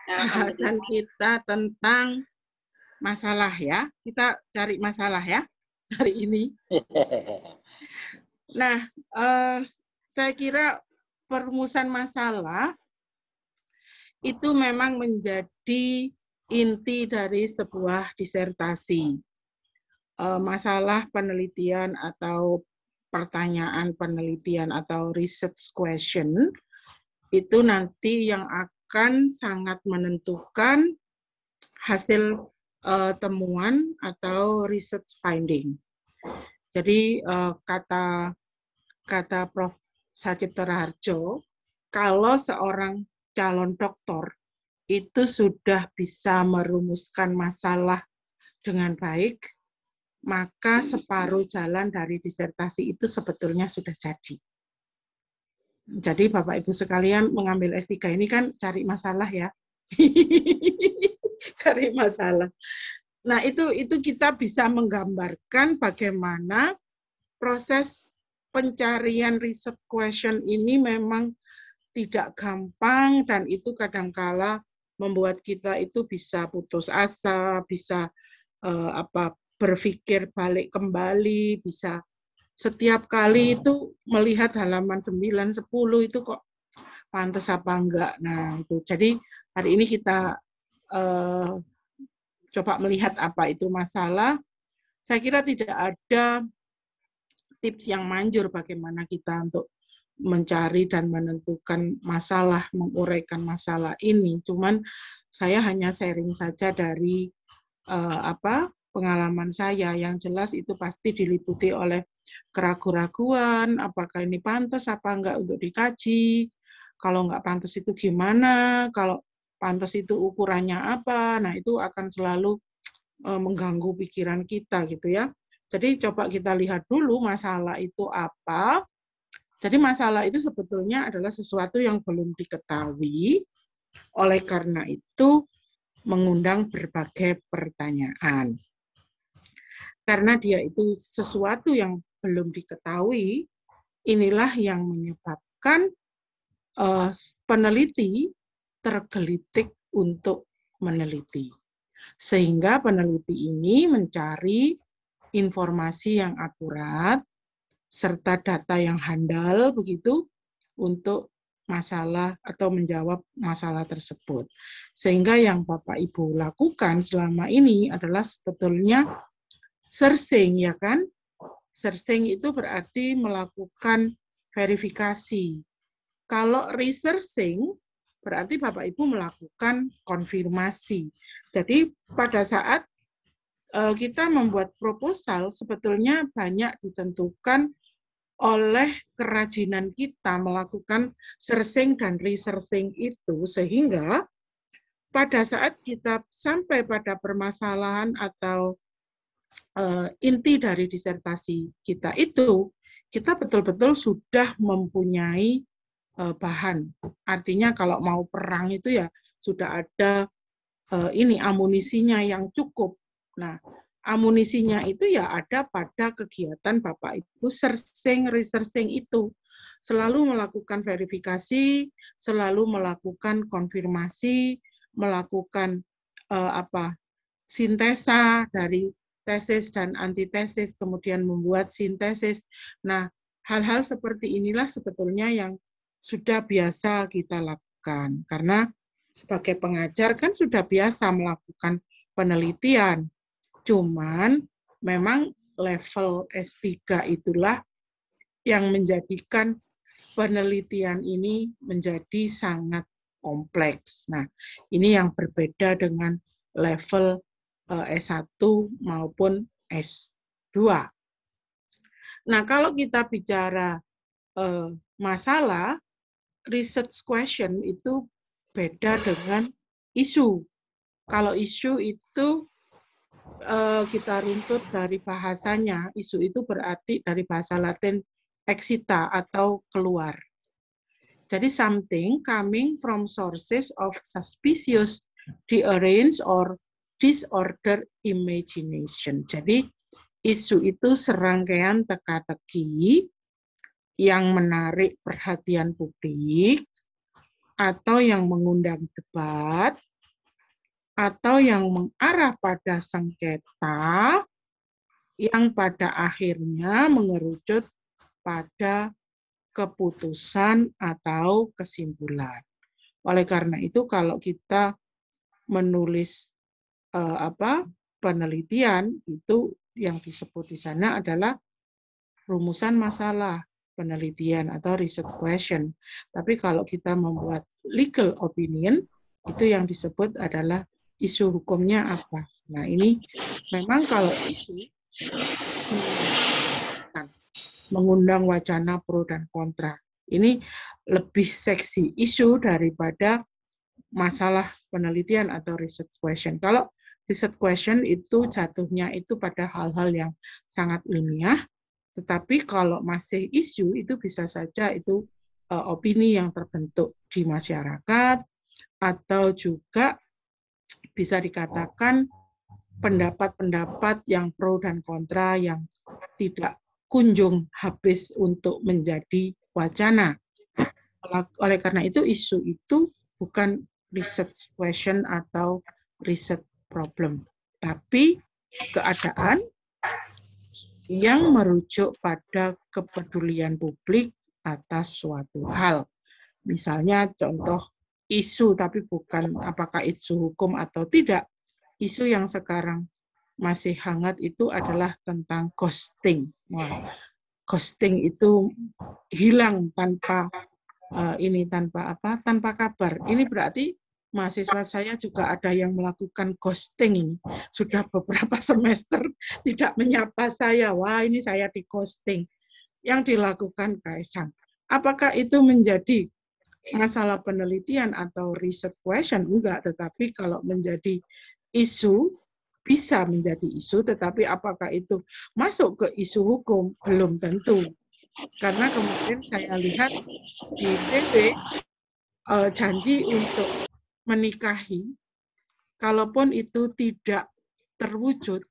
bahasan kita tentang masalah ya. Kita cari masalah ya hari ini. Nah, saya kira perumusan masalah itu memang menjadi inti dari sebuah disertasi. Masalah penelitian atau pertanyaan penelitian atau research question itu nanti yang akan sangat menentukan hasil temuan atau research finding. Jadi kata Prof. Sacipto Raharjo, kalau seorang calon doktor itu sudah bisa merumuskan masalah dengan baik, maka separuh jalan dari disertasi itu sebetulnya sudah jadi. Jadi Bapak Ibu sekalian mengambil S3 ini kan cari masalah ya. Cari masalah. Nah, itu kita bisa menggambarkan bagaimana proses pencarian research question ini memang tidak gampang dan itu kadangkala membuat kita itu bisa putus asa, bisa berpikir balik kembali, bisa setiap kali itu melihat halaman 9, 10 itu kok pantas apa enggak. Nah, itu. Jadi hari ini kita coba melihat apa itu masalah. Saya kira tidak ada tips yang manjur bagaimana kita untuk mencari dan menentukan masalah, menguraikan masalah ini. Cuman saya hanya sharing saja dari pengalaman saya. Yang jelas itu pasti diliputi oleh keraguan-raguan, apakah ini pantas apa enggak untuk dikaji, kalau enggak pantas itu gimana, kalau pantas itu ukurannya apa. Nah, itu akan selalu mengganggu pikiran kita gitu ya. Jadi coba kita lihat dulu masalah itu apa. Jadi masalah itu sebetulnya adalah sesuatu yang belum diketahui, oleh karena itu mengundang berbagai pertanyaan. Karena dia itu sesuatu yang belum diketahui, inilah yang menyebabkan peneliti tergelitik untuk meneliti. Sehingga peneliti ini mencari informasi yang akurat, serta data yang handal begitu untuk masalah atau menjawab masalah tersebut. Sehingga yang Bapak Ibu lakukan selama ini adalah sebetulnya searching, ya kan? Searching itu berarti melakukan verifikasi. Kalau researching berarti Bapak Ibu melakukan konfirmasi. Jadi pada saat kita membuat proposal sebetulnya banyak ditentukan oleh kerajinan kita melakukan searching dan researching itu, sehingga pada saat kita sampai pada permasalahan atau inti dari disertasi kita itu, kita betul-betul sudah mempunyai bahan. Artinya kalau mau perang itu ya sudah ada amunisinya yang cukup. Nah, amunisinya itu ya ada pada kegiatan Bapak Ibu searching, researching itu. Selalu melakukan verifikasi, selalu melakukan konfirmasi, melakukan sintesa dari tesis dan antitesis, kemudian membuat sintesis. Nah, hal-hal seperti inilah sebetulnya yang sudah biasa kita lakukan. Karena sebagai pengajar kan sudah biasa melakukan penelitian. Cuman memang level S3 itulah yang menjadikan penelitian ini menjadi sangat kompleks. Nah, ini yang berbeda dengan level S1 maupun S2. Nah, kalau kita bicara masalah, research question itu beda dengan isu. Kalau isu itu kita runtut dari bahasanya, isu itu berarti dari bahasa Latin excita atau keluar. Jadi something coming from sources of suspicious, deranged, or disordered imagination. Jadi isu itu serangkaian teka-teki yang menarik perhatian publik atau yang mengundang debat atau yang mengarah pada sengketa yang pada akhirnya mengerucut pada keputusan atau kesimpulan. Oleh karena itu, kalau kita menulis penelitian, itu yang disebut di sana adalah rumusan masalah penelitian atau research question. Tapi kalau kita membuat legal opinion, itu yang disebut adalah isu hukumnya apa. Nah, ini memang kalau isu mengundang wacana pro dan kontra. Ini lebih seksi isu daripada masalah penelitian atau research question. Kalau research question itu jatuhnya itu pada hal-hal yang sangat ilmiah, tetapi kalau masih isu itu bisa saja itu opini yang terbentuk di masyarakat, atau juga bisa dikatakan pendapat-pendapat yang pro dan kontra yang tidak kunjung habis untuk menjadi wacana. Oleh karena itu, isu itu bukan research question atau research problem, tapi keadaan yang merujuk pada kepedulian publik atas suatu hal. Misalnya contoh isu, tapi bukan apakah isu hukum atau tidak. Isu yang sekarang masih hangat itu adalah tentang ghosting. Wah, ghosting itu hilang tanpa tanpa kabar. Ini berarti mahasiswa saya juga ada yang melakukan ghosting ini. Sudah beberapa semester tidak menyapa saya. Wah, ini saya di ghosting. Yang dilakukan Kaisang. Apakah itu menjadi masalah penelitian atau research question? Enggak, tetapi kalau menjadi isu, bisa menjadi isu, tetapi apakah itu masuk ke isu hukum? Belum tentu. Karena kemarin saya lihat di TV janji untuk menikahi, kalaupun itu tidak terwujud,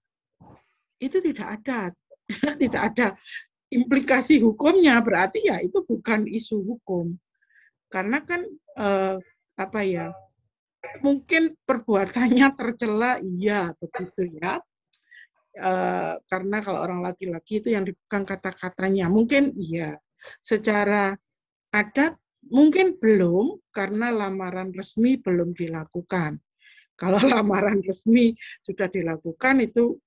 itu tidak ada tidak ada implikasi hukumnya, berarti ya itu bukan isu hukum. Karena kan mungkin perbuatannya tercela, iya begitu ya. Karena kalau orang laki-laki itu yang dipegang kata-katanya, mungkin iya. Secara adat mungkin belum, karena lamaran resmi belum dilakukan. Kalau lamaran resmi sudah dilakukan, itu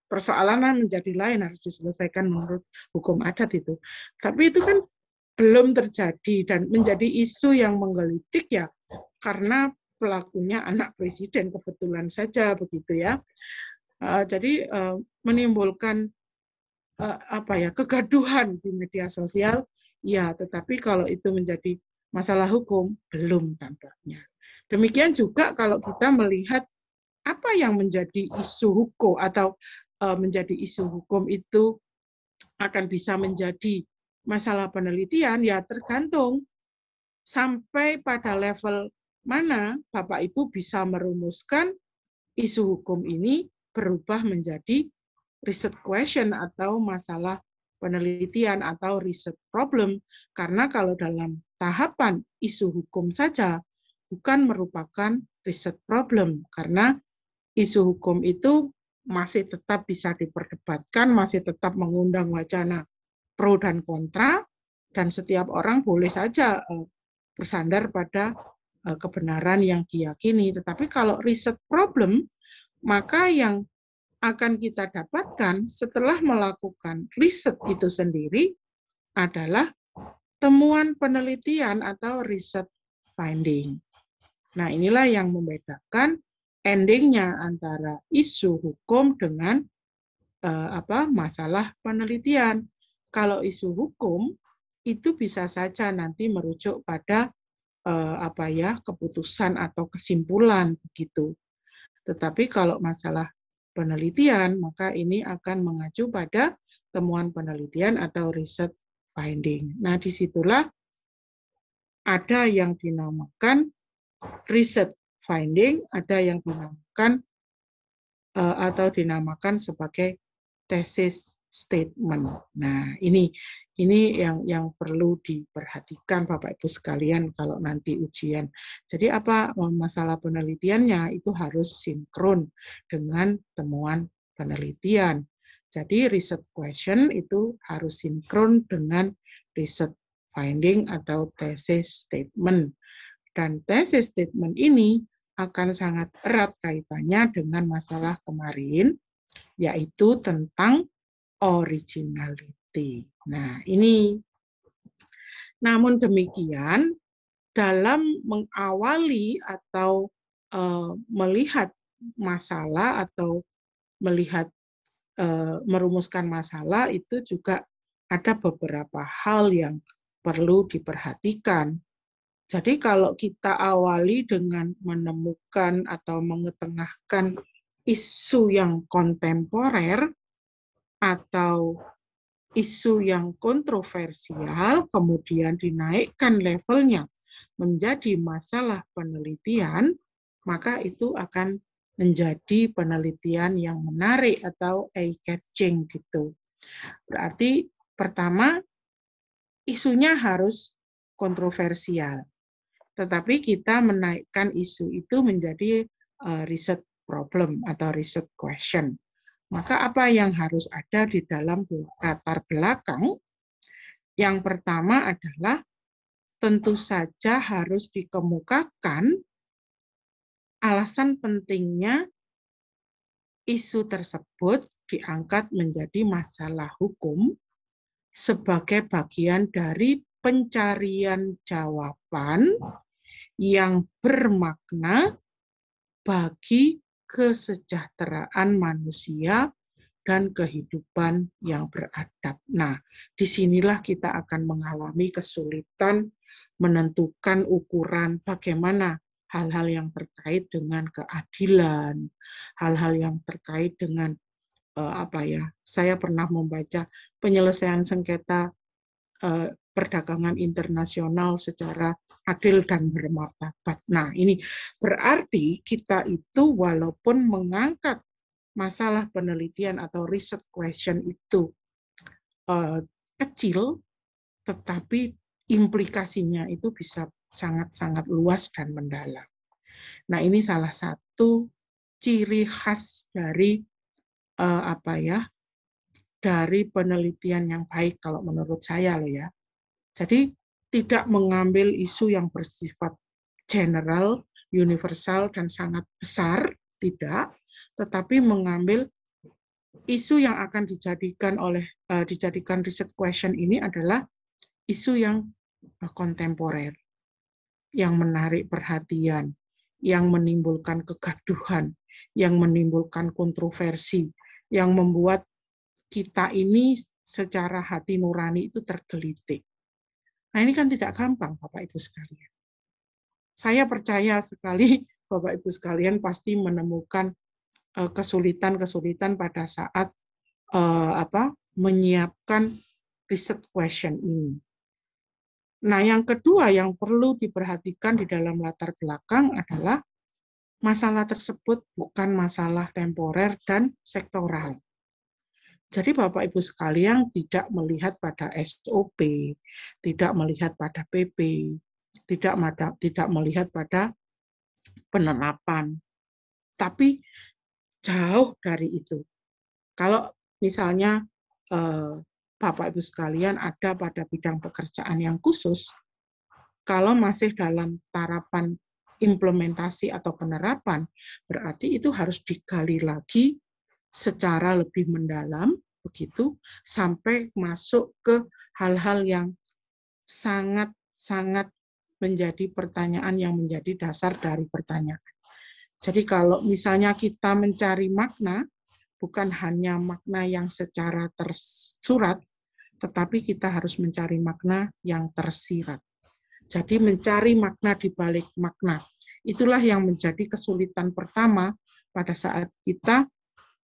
persoalan menjadi lain, harus diselesaikan menurut hukum adat itu. Tapi itu kan belum terjadi dan menjadi isu yang menggelitik ya, karena pelakunya anak presiden, kebetulan saja begitu ya. Jadi menimbulkan kegaduhan di media sosial, ya, tetapi kalau itu menjadi masalah hukum, belum tampaknya. Demikian juga kalau kita melihat apa yang menjadi isu hukum atau menjadi isu hukum itu akan bisa menjadi masalah penelitian, ya tergantung sampai pada level mana Bapak Ibu bisa merumuskan isu hukum ini berubah menjadi research question atau masalah penelitian atau research problem. Karena kalau dalam tahapan isu hukum saja bukan merupakan research problem, karena isu hukum itu masih tetap bisa diperdebatkan, masih tetap mengundang wacana pro dan kontra, dan setiap orang boleh saja bersandar pada kebenaran yang diyakini. Tetapi kalau riset problem, maka yang akan kita dapatkan setelah melakukan riset itu sendiri adalah temuan penelitian atau riset finding. Nah, inilah yang membedakan endingnya antara isu hukum dengan masalah penelitian. Kalau isu hukum itu bisa saja nanti merujuk pada keputusan atau kesimpulan begitu. Tetapi kalau masalah penelitian, maka ini akan mengacu pada temuan penelitian atau research finding. Nah, disitulah ada yang dinamakan research finding, ada yang dinamakan atau dinamakan sebagai thesis statement. Nah, ini Ini yang perlu diperhatikan Bapak Ibu sekalian kalau nanti ujian. Jadi apa masalah penelitiannya itu harus sinkron dengan temuan penelitian. Jadi research question itu harus sinkron dengan research finding atau thesis statement. Dan thesis statement ini akan sangat erat kaitannya dengan masalah kemarin, yaitu tentang originality. Nah, ini. Namun demikian, dalam mengawali atau melihat masalah atau melihat merumuskan masalah itu juga ada beberapa hal yang perlu diperhatikan. Jadi kalau kita awali dengan menemukan atau mengetengahkan isu yang kontemporer atau isu yang kontroversial, kemudian dinaikkan levelnya menjadi masalah penelitian, maka itu akan menjadi penelitian yang menarik atau eye-catching gitu. Berarti pertama, isunya harus kontroversial. Tetapi kita menaikkan isu itu menjadi riset problem atau riset question. Maka apa yang harus ada di dalam latar belakang? Yang pertama adalah tentu saja harus dikemukakan alasan pentingnya isu tersebut diangkat menjadi masalah hukum sebagai bagian dari pencarian jawaban yang bermakna bagi kesejahteraan manusia dan kehidupan yang beradab. Nah, disinilah kita akan mengalami kesulitan menentukan ukuran bagaimana hal-hal yang terkait dengan keadilan, hal-hal yang terkait dengan saya pernah membaca penyelesaian sengketa perdagangan internasional secara adil dan bermartabat. Nah, ini berarti kita itu walaupun mengangkat masalah penelitian atau research question itu kecil, tetapi implikasinya itu bisa sangat-sangat luas dan mendalam. Nah, ini salah satu ciri khas dari dari penelitian yang baik kalau menurut saya loh ya. Jadi tidak mengambil isu yang bersifat general, universal dan sangat besar, tidak, tetapi mengambil isu yang akan dijadikan riset question ini adalah isu yang kontemporer, yang menarik perhatian, yang menimbulkan kegaduhan, yang menimbulkan kontroversi, yang membuat kita ini secara hati nurani itu tergelitik. Nah, ini kan tidak gampang, Bapak Ibu sekalian. Saya percaya sekali Bapak Ibu sekalian pasti menemukan kesulitan-kesulitan pada saat menyiapkan riset question ini. Nah, yang kedua yang perlu diperhatikan di dalam latar belakang adalah masalah tersebut bukan masalah temporer dan sektoral. Jadi Bapak Ibu sekalian tidak melihat pada SOP, tidak melihat pada PP, tidak melihat pada penerapan. Tapi jauh dari itu. Kalau misalnya Bapak Ibu sekalian ada pada bidang pekerjaan yang khusus, kalau masih dalam tahapan implementasi atau penerapan, berarti itu harus digali lagi secara lebih mendalam, begitu, sampai masuk ke hal-hal yang sangat-sangat menjadi pertanyaan yang menjadi dasar dari pertanyaan. Jadi kalau misalnya kita mencari makna, bukan hanya makna yang secara tersurat, tetapi kita harus mencari makna yang tersirat. Jadi mencari makna di balik makna. Itulah yang menjadi kesulitan pertama pada saat kita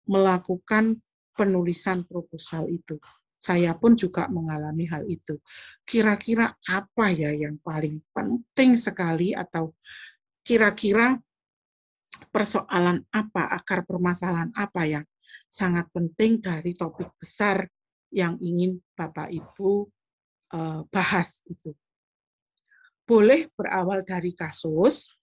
melakukan penulisan proposal itu. Saya pun juga mengalami hal itu. Kira-kira apa ya yang paling penting sekali atau kira-kira persoalan apa, akar permasalahan apa yang sangat penting dari topik besar yang ingin Bapak Ibu bahas itu. Boleh berawal dari kasus,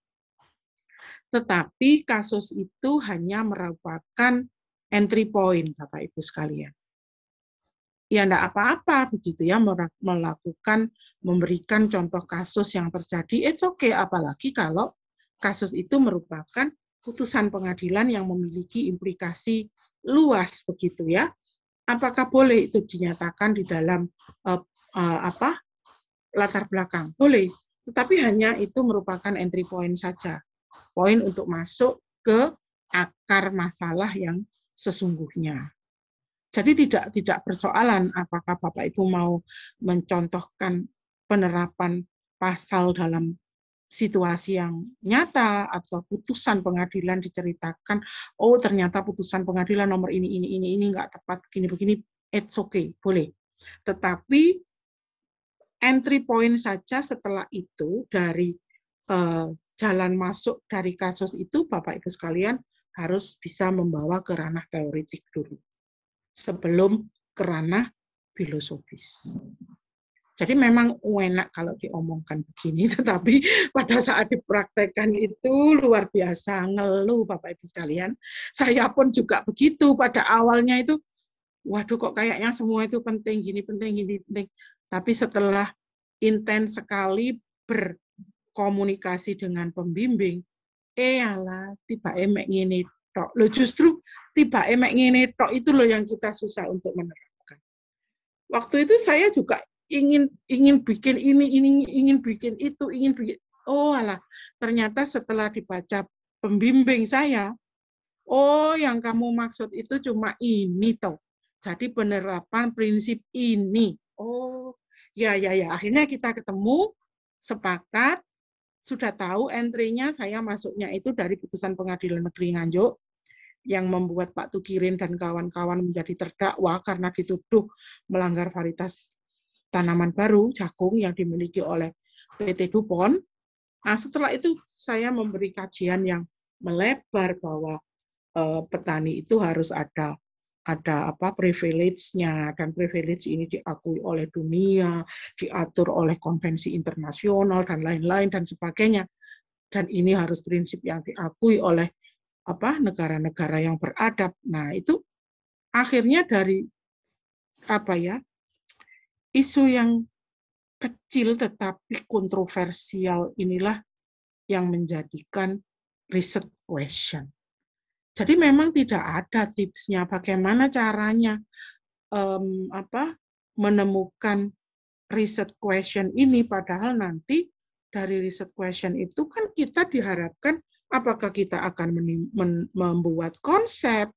tetapi kasus itu hanya merupakan entry point, Bapak Ibu sekalian. Ya enggak apa-apa begitu ya, memberikan contoh kasus yang terjadi, it's okay, apalagi kalau kasus itu merupakan putusan pengadilan yang memiliki implikasi luas begitu ya. Apakah boleh itu dinyatakan di dalam latar belakang? Boleh, tetapi hanya itu merupakan entry point saja. Poin untuk masuk ke akar masalah yang sesungguhnya. Jadi tidak persoalan apakah Bapak Ibu mau mencontohkan penerapan pasal dalam situasi yang nyata atau putusan pengadilan diceritakan, oh ternyata putusan pengadilan nomor ini nggak tepat begini, it's okay, boleh. Tetapi entry point saja setelah itu dari jalan masuk dari kasus itu, Bapak Ibu sekalian harus bisa membawa ke ranah teoretik dulu sebelum ke ranah filosofis. Jadi memang enak kalau diomongkan begini, tetapi pada saat dipraktekkan itu luar biasa ngeluh Bapak Ibu sekalian. Saya pun juga begitu pada awalnya itu, waduh kok kayaknya semua itu penting, gini penting, gini penting. Tapi setelah intens sekali berkomunikasi dengan pembimbing, alah tiba emek ngene tok. Loh justru tiba emek ngene tok itu loh yang kita susah untuk menerapkan. Waktu itu saya juga ingin bikin ini, ingin bikin itu, ingin bikin. Oh alah, ternyata setelah dibaca pembimbing saya, oh yang kamu maksud itu cuma ini toh. Jadi penerapan prinsip ini. Oh, ya. Akhirnya kita ketemu, sepakat, sudah tahu entry-nya saya masuknya itu dari putusan Pengadilan Negeri Nganjuk yang membuat Pak Tukirin dan kawan-kawan menjadi terdakwa karena dituduh melanggar varietas tanaman baru jagung yang dimiliki oleh PT DuPont. Nah, setelah itu saya memberi kajian yang melebar bahwa petani itu harus ada privilege-nya, dan privilege ini diakui oleh dunia, diatur oleh konvensi internasional dan lain-lain dan sebagainya. Dan ini harus prinsip yang diakui oleh negara-negara yang beradab. Nah, itu akhirnya dari isu yang kecil tetapi kontroversial inilah yang menjadikan riset question. Jadi memang tidak ada tipsnya bagaimana caranya menemukan riset question ini, padahal nanti dari riset question itu kan kita diharapkan apakah kita akan membuat konsep,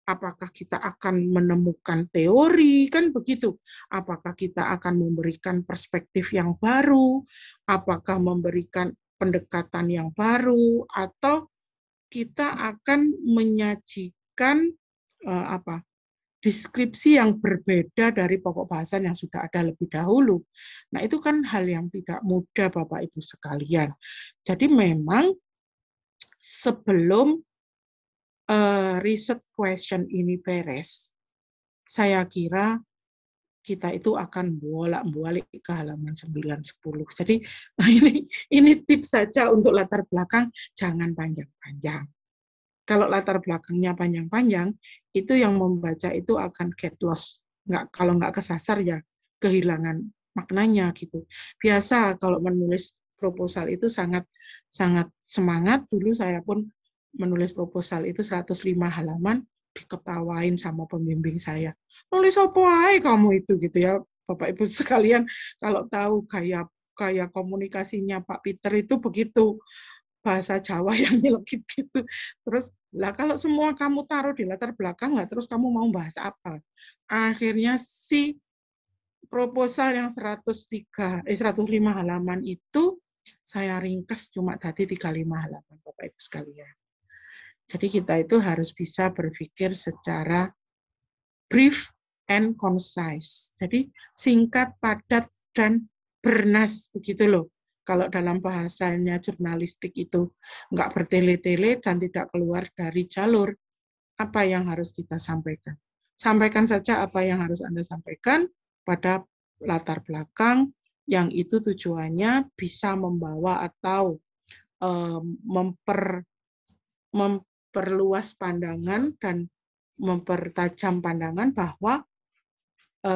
apakah kita akan menemukan teori, kan begitu. Apakah kita akan memberikan perspektif yang baru, apakah memberikan pendekatan yang baru, atau kita akan menyajikan deskripsi yang berbeda dari pokok bahasan yang sudah ada lebih dahulu. Nah, itu kan hal yang tidak mudah Bapak Ibu sekalian. Jadi memang sebelum riset question ini beres, saya kira kita itu akan bolak-balik ke halaman 9-10. Jadi ini tips saja untuk latar belakang, jangan panjang-panjang. Kalau latar belakangnya panjang-panjang, itu yang membaca itu akan get lost. Kalau nggak kesasar ya kehilangan maknanya gitu. Biasa kalau menulis proposal itu sangat semangat. Dulu saya pun menulis proposal itu 105 halaman, diketawain sama pembimbing saya. Nulis apa aja kamu itu gitu ya, Bapak Ibu sekalian. Kalau tahu gaya komunikasinya Pak Peter itu begitu, bahasa Jawa yang nyelekit gitu. Terus lah kalau semua kamu taruh di latar belakang lah, terus kamu mau bahas apa? Akhirnya si proposal yang 105 halaman itu saya ringkes cuma tadi 35 halaman, Bapak Ibu sekalian. Jadi kita itu harus bisa berpikir secara brief and concise. Jadi singkat, padat, dan bernas begitu loh. Kalau dalam bahasanya jurnalistik itu nggak bertele-tele dan tidak keluar dari jalur apa yang harus kita sampaikan. Sampaikan saja apa yang harus Anda sampaikan pada latar belakang yang itu tujuannya bisa membawa atau memperluas pandangan dan mempertajam pandangan bahwa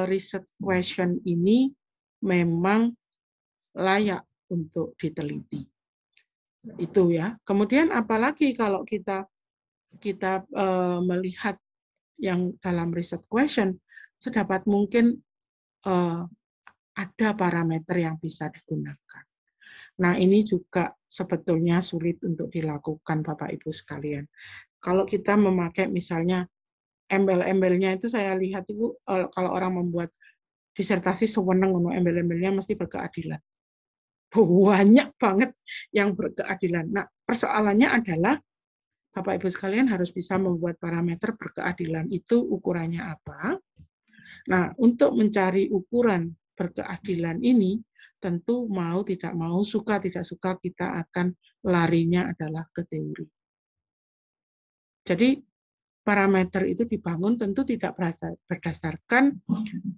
riset question ini memang layak untuk diteliti. Itu ya. Kemudian apalagi kalau kita melihat yang dalam riset question, sedapat mungkin ada parameter yang bisa digunakan. Nah, ini juga sebetulnya sulit untuk dilakukan, Bapak Ibu sekalian. Kalau kita memakai misalnya embel-embelnya itu, saya lihat itu kalau orang membuat disertasi sewenang embel-embelnya mesti berkeadilan. Banyak banget yang berkeadilan. Nah, persoalannya adalah Bapak Ibu sekalian harus bisa membuat parameter berkeadilan itu ukurannya apa. Nah, untuk mencari ukuran berkeadilan ini, tentu mau tidak mau, suka tidak suka, kita akan larinya adalah ke teori. Jadi, parameter itu dibangun tentu tidak berdasarkan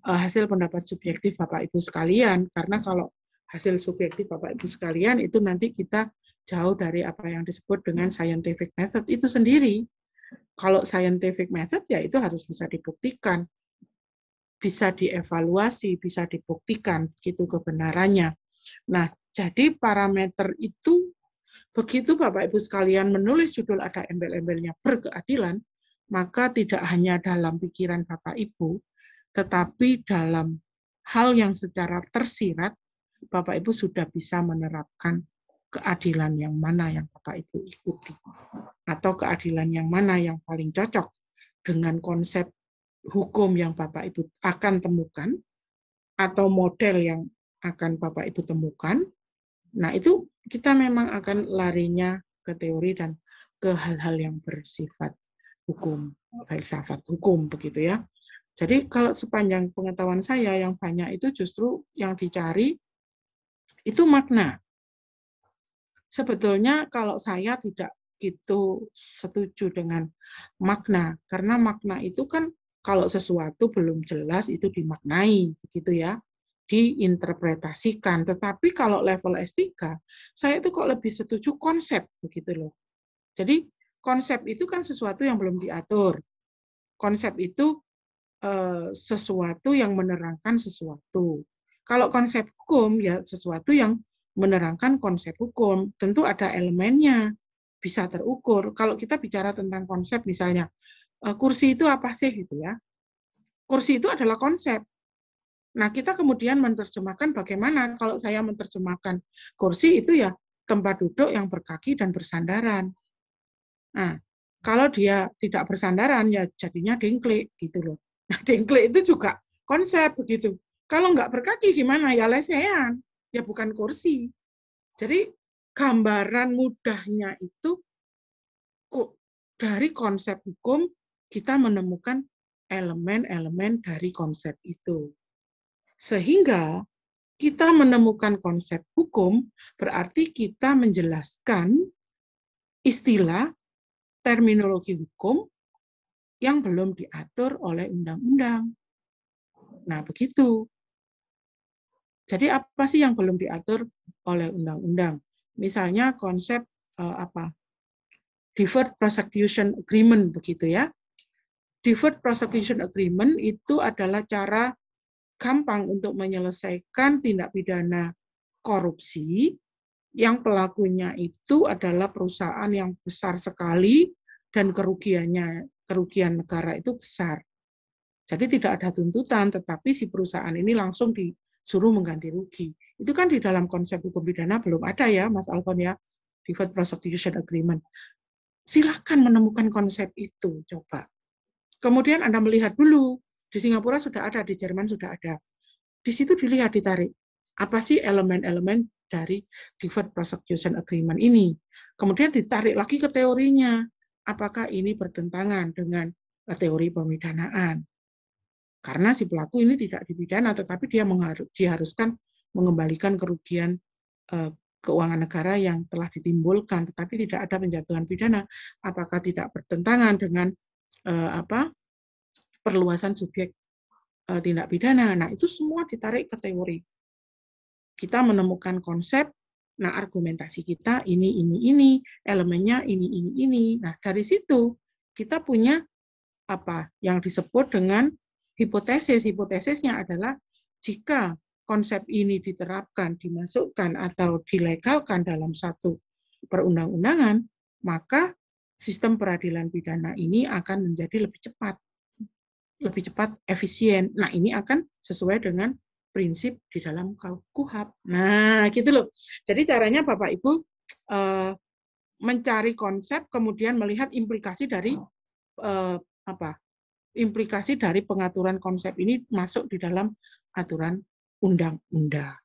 hasil pendapat subjektif Bapak Ibu sekalian, karena kalau hasil subjektif Bapak Ibu sekalian itu nanti kita jauh dari apa yang disebut dengan scientific method itu sendiri. Kalau scientific method ya itu harus bisa dibuktikan, bisa dievaluasi, bisa dibuktikan gitu kebenarannya. Nah, jadi parameter itu begitu Bapak Ibu sekalian menulis judul ada embel-embelnya berkeadilan, maka tidak hanya dalam pikiran Bapak Ibu, tetapi dalam hal yang secara tersirat, Bapak Ibu sudah bisa menerapkan keadilan yang mana yang Bapak Ibu ikuti. Atau keadilan yang mana yang paling cocok dengan konsep hukum yang Bapak Ibu akan temukan, atau model yang akan Bapak Ibu temukan. Nah, itu kita memang akan larinya ke teori dan ke hal-hal yang bersifat hukum, filsafat hukum, begitu ya. Jadi kalau sepanjang pengetahuan saya yang banyak itu justru yang dicari itu makna. Sebetulnya kalau saya tidak gitu setuju dengan makna, karena makna itu kan kalau sesuatu belum jelas itu dimaknai, begitu ya, diinterpretasikan. Tetapi kalau level S3, saya itu kok lebih setuju konsep, begitu loh. Jadi konsep itu kan sesuatu yang belum diatur. Konsep itu sesuatu yang menerangkan sesuatu. Kalau konsep hukum ya sesuatu yang menerangkan konsep hukum, tentu ada elemennya, bisa terukur. Kalau kita bicara tentang konsep misalnya, kursi itu apa sih gitu ya? Kursi itu adalah konsep. Nah, kita kemudian menerjemahkan bagaimana kalau saya menerjemahkan kursi itu ya tempat duduk yang berkaki dan bersandaran. Nah, kalau dia tidak bersandaran ya jadinya dengklik gitu loh. Nah, dengklik itu juga konsep begitu. Kalau nggak berkaki gimana? Ya lesehan, ya bukan kursi. Jadi gambaran mudahnya itu dari konsep hukum kita menemukan elemen-elemen dari konsep itu. Sehingga kita menemukan konsep hukum berarti kita menjelaskan istilah terminologi hukum yang belum diatur oleh undang-undang. Nah, begitu. Jadi apa sih yang belum diatur oleh undang-undang? Misalnya konsep deferred prosecution agreement begitu ya. Deferred prosecution agreement itu adalah cara gampang untuk menyelesaikan tindak pidana korupsi yang pelakunya itu adalah perusahaan yang besar sekali dan kerugian negara itu besar. Jadi tidak ada tuntutan, tetapi si perusahaan ini langsung disuruh mengganti rugi. Itu kan di dalam konsep hukum pidana belum ada ya, Mas Alfon ya, deferred prosecution agreement. Silakan menemukan konsep itu, coba. Kemudian Anda melihat dulu, di Singapura sudah ada, di Jerman sudah ada. Di situ dilihat, ditarik. Apa sih elemen-elemen dari deferred prosecution agreement ini? Kemudian ditarik lagi ke teorinya. Apakah ini bertentangan dengan teori pemidanaan? Karena si pelaku ini tidak dipidana, tetapi dia diharuskan mengembalikan kerugian keuangan negara yang telah ditimbulkan, tetapi tidak ada penjatuhan pidana. Apakah tidak bertentangan dengan perluasan subjek tindak pidana. Nah, itu semua ditarik ke teori. Kita menemukan konsep, nah argumentasi kita ini, elemennya ini. Nah, dari situ kita punya apa yang disebut dengan hipotesis. Hipotesisnya adalah jika konsep ini diterapkan, dimasukkan atau dilegalkan dalam satu perundang-undangan, maka sistem peradilan pidana ini akan menjadi lebih cepat, efisien. Nah, ini akan sesuai dengan prinsip di dalam KUHP. Nah, gitu loh. Jadi caranya Bapak Ibu mencari konsep, kemudian melihat implikasi dari implikasi dari pengaturan konsep ini masuk di dalam aturan undang-undang.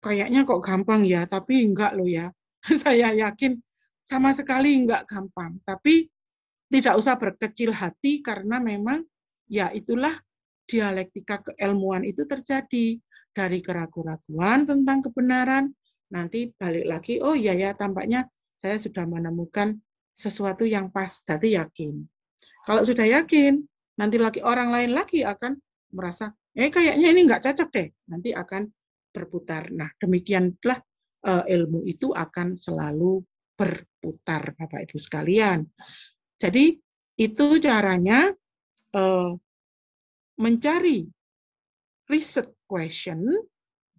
Kayaknya kok gampang ya, tapi enggak loh ya. Saya yakin sama sekali enggak gampang. Tapi tidak usah berkecil hati karena memang ya itulah dialektika keilmuan itu terjadi dari keraguan-raguan tentang kebenaran. Nanti balik lagi, oh iya ya tampaknya saya sudah menemukan sesuatu yang pas, jadi yakin. Kalau sudah yakin, nanti lagi orang lain lagi akan merasa, kayaknya ini nggak cocok deh, nanti akan berputar. Nah, demikianlah ilmu itu akan selalu berputar, Bapak Ibu sekalian. Jadi itu caranya mencari riset question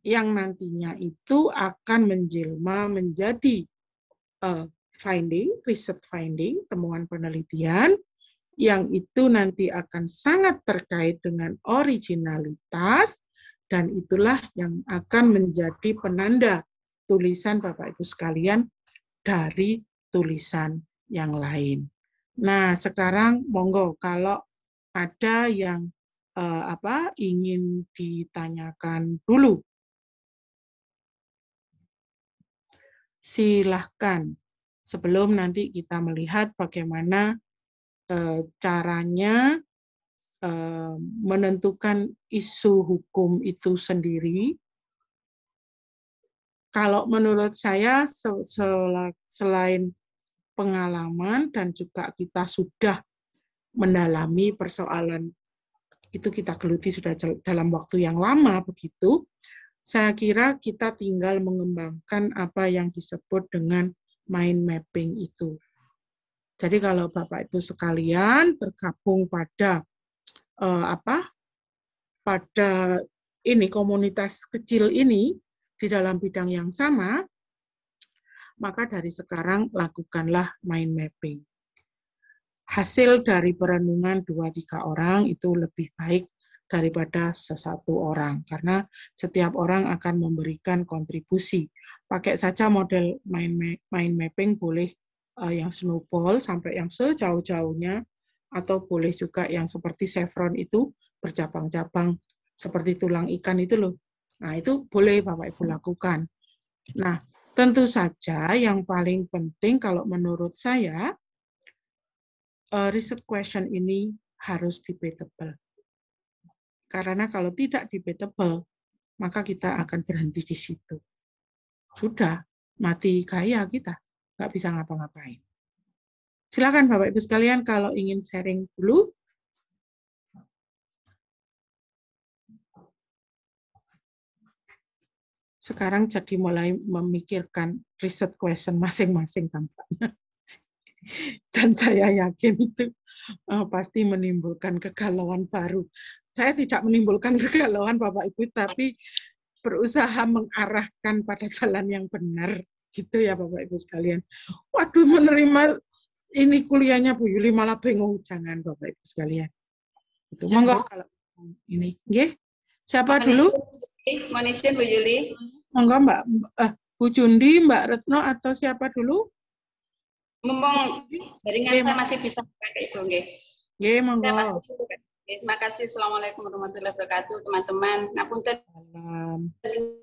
yang nantinya itu akan menjelma menjadi riset finding, temuan penelitian, yang itu nanti akan sangat terkait dengan originalitas, dan itulah yang akan menjadi penanda tulisan Bapak Ibu sekalian dari tulisan yang lain. Nah, sekarang monggo kalau ada yang ingin ditanyakan dulu. Silahkan. Sebelum nanti kita melihat bagaimana caranya menentukan isu hukum itu sendiri. Kalau menurut saya selain pengalaman dan juga kita sudah mendalami persoalan itu, kita geluti sudah dalam waktu yang lama begitu, saya kira kita tinggal mengembangkan apa yang disebut dengan mind mapping itu. Jadi kalau Bapak Ibu sekalian tergabung pada pada ini komunitas kecil ini di dalam bidang yang sama, maka dari sekarang lakukanlah mind mapping. Hasil dari perenungan 2-3 orang itu lebih baik daripada sesatu orang, karena setiap orang akan memberikan kontribusi. Pakai saja model mind mapping, boleh yang snowball sampai yang sejauh-jauhnya, atau boleh juga yang seperti chevron itu bercabang-cabang seperti tulang ikan itu loh. Nah, itu boleh Bapak Ibu lakukan. Nah, tentu saja yang paling penting kalau menurut saya, riset question ini harus debatable. Karena kalau tidak debatable, maka kita akan berhenti di situ. Sudah, mati kaya kita, nggak bisa ngapa-ngapain. Silakan Bapak Ibu sekalian kalau ingin sharing dulu. Sekarang jadi mulai memikirkan riset question masing-masing tampaknya. Dan saya yakin itu pasti menimbulkan kegalauan baru. Saya tidak menimbulkan kegalauan Bapak Ibu, tapi berusaha mengarahkan pada jalan yang benar. Gitu ya Bapak Ibu sekalian. Waduh, menerima ini kuliahnya Bu Yuli malah bingung. Jangan Bapak Ibu sekalian. Itu monggo kalau ini. Nggih. Siapa dulu? Mohon izin Bu Yuli. Monggo Mbak Bu Jundi, Mbak Retno, atau siapa dulu? Mumpung jaringan saya masih bisa pakai Ibu, nggih. Nggih, monggo. Terima kasih. Assalamualaikum warahmatullahi wabarakatuh, teman-teman. Ngapunten,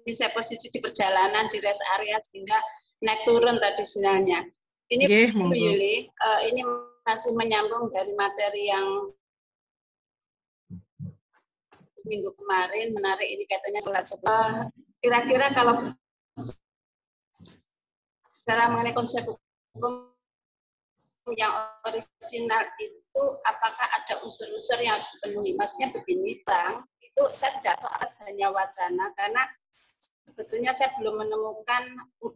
ini saya posisi di perjalanan di rest area sehingga naik turun tadi sinyalnya. Ini Bu Yuli, ini masih menyambung dari materi yang seminggu kemarin, menarik ini katanya sholat subuh. Kira-kira kalau secara mengenai konsep hukum yang orisinal itu apakah ada unsur-unsur yang harus dipenuhi? Maksudnya begini, Bang, itu saya tidak tahu hanya wacana karena sebetulnya saya belum menemukan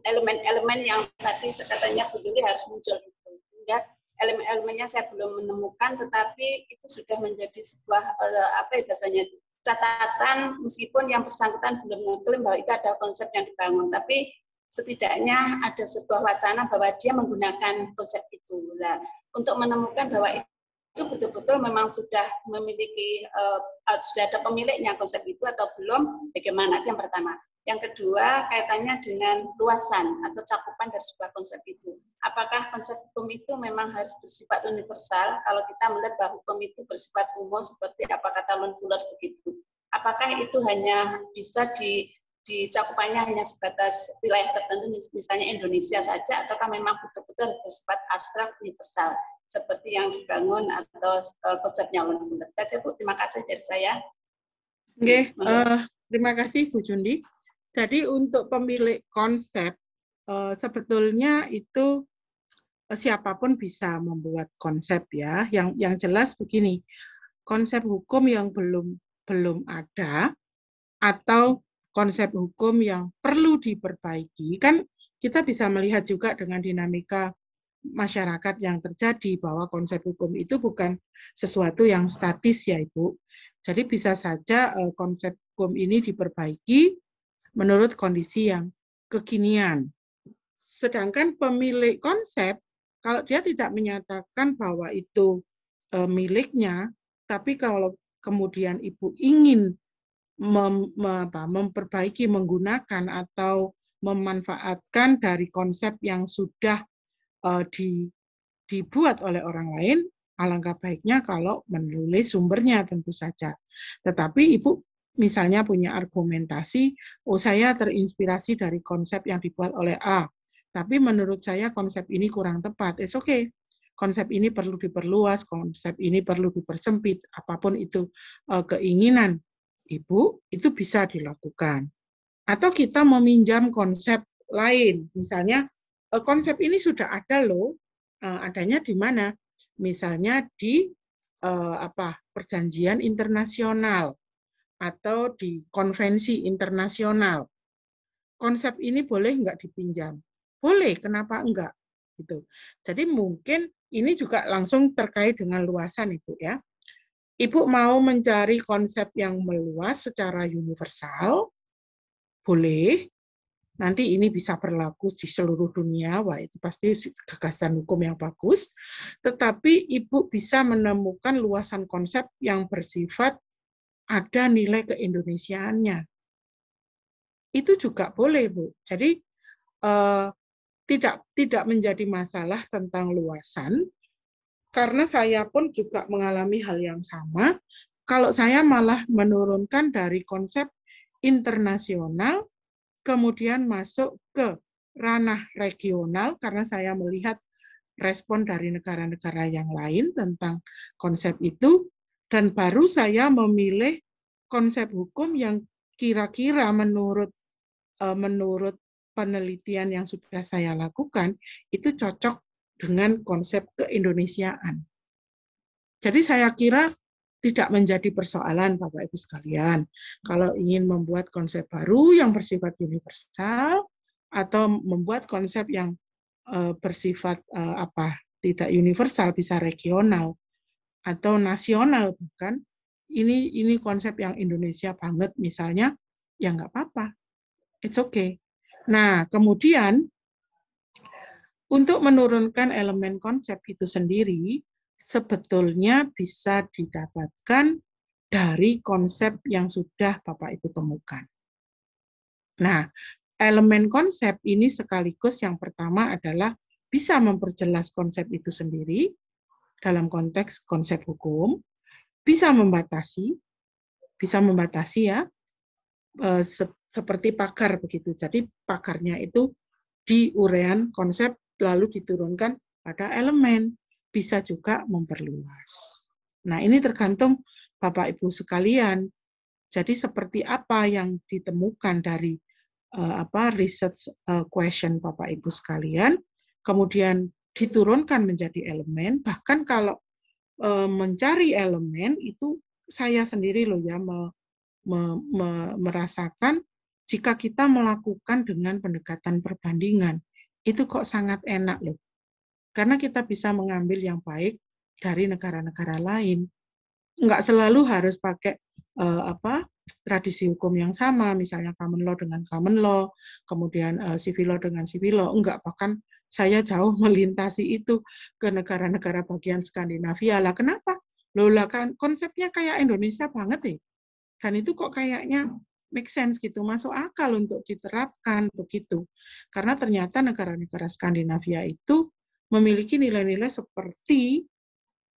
elemen-elemen yang tadi katanya Bu Duli harus muncul itu. Hingga elemen-elemennya saya belum menemukan, tetapi itu sudah menjadi sebuah bahasanya catatan, meskipun yang bersangkutan belum mengklaim bahwa itu ada konsep yang dibangun, tapi setidaknya ada sebuah wacana bahwa dia menggunakan konsep itu. Nah, untuk menemukan bahwa itu betul-betul memang sudah memiliki sudah ada pemiliknya konsep itu atau belum, bagaimana? Itu yang pertama. Yang kedua, kaitannya dengan luasan atau cakupan dari sebuah konsep itu. Apakah konsep hukum itu memang harus bersifat universal? Kalau kita melihat bahwa hukum itu bersifat umum, seperti apa kata Lon Fuller begitu. Apakah itu hanya bisa di cakupannya hanya sebatas wilayah tertentu, misalnya Indonesia saja, ataukah memang betul-betul bersifat abstrak universal, seperti yang dibangun atau konsepnya Lon Fuller. Bu, terima kasih dari saya. Oke, terima kasih Bu Jundi. Jadi untuk pemilik konsep, sebetulnya itu siapapun bisa membuat konsep ya. Yang jelas begini, konsep hukum yang belum ada atau konsep hukum yang perlu diperbaiki, kan kita bisa melihat juga dengan dinamika masyarakat yang terjadi bahwa konsep hukum itu bukan sesuatu yang statis ya Ibu. Jadi bisa saja konsep hukum ini diperbaiki menurut kondisi yang kekinian. Sedangkan pemilik konsep, kalau dia tidak menyatakan bahwa itu miliknya, tapi kalau kemudian Ibu ingin memperbaiki, menggunakan atau memanfaatkan dari konsep yang sudah dibuat oleh orang lain, alangkah baiknya kalau menulis sumbernya tentu saja. Tetapi Ibu misalnya punya argumentasi, oh saya terinspirasi dari konsep yang dibuat oleh A, tapi menurut saya konsep ini kurang tepat. It's okay. Konsep ini perlu diperluas, konsep ini perlu dipersempit, apapun itu keinginan Ibu, itu bisa dilakukan. Atau kita meminjam konsep lain, misalnya konsep ini sudah ada loh, adanya di mana? Misalnya di perjanjian internasional atau di konvensi internasional. Konsep ini boleh nggak dipinjam? Boleh, kenapa enggak? Gitu. Jadi mungkin ini juga langsung terkait dengan luasan Ibu ya. Ibu mau mencari konsep yang meluas secara universal, boleh. Nanti ini bisa berlaku di seluruh dunia, wah itu pasti gagasan hukum yang bagus. Tetapi Ibu bisa menemukan luasan konsep yang bersifat ada nilai keindonesiaannya. Itu juga boleh, Bu. Jadi tidak menjadi masalah tentang luasan, karena saya pun juga mengalami hal yang sama. Kalau saya malah menurunkan dari konsep internasional, kemudian masuk ke ranah regional, karena saya melihat respon dari negara-negara yang lain tentang konsep itu, dan baru saya memilih konsep hukum yang kira-kira menurut penelitian yang sudah saya lakukan, itu cocok dengan konsep keindonesiaan. Jadi saya kira tidak menjadi persoalan Bapak Ibu sekalian. Kalau ingin membuat konsep baru yang bersifat universal atau membuat konsep yang bersifat tidak universal, bisa regional atau nasional bukan. Ini konsep yang Indonesia banget misalnya, ya nggak apa-apa. It's okay. Nah, kemudian untuk menurunkan elemen konsep itu sendiri, sebetulnya bisa didapatkan dari konsep yang sudah Bapak Ibu temukan. Nah, elemen konsep ini sekaligus yang pertama adalah bisa memperjelas konsep itu sendiri dalam konteks konsep hukum, bisa membatasi ya, seperti pakar begitu. Jadi pakarnya itu di urean konsep lalu diturunkan pada elemen, bisa juga memperluas. Nah, ini tergantung Bapak Ibu sekalian. Jadi seperti apa yang ditemukan dari research question Bapak Ibu sekalian, kemudian diturunkan menjadi elemen. Bahkan kalau mencari elemen itu saya sendiri loh ya merasakan jika kita melakukan dengan pendekatan perbandingan itu kok sangat enak loh. Karena kita bisa mengambil yang baik dari negara-negara lain. Nggak selalu harus pakai tradisi hukum yang sama, misalnya common law dengan common law, kemudian civil law dengan civil law. Enggak, bahkan saya jauh melintasi itu ke negara-negara bagian Skandinavia. Lah kenapa? Loh lah kan konsepnya kayak Indonesia banget ya. Dan itu kok kayaknya make sense gitu, masuk akal untuk diterapkan begitu. Karena ternyata negara-negara Skandinavia itu memiliki nilai-nilai seperti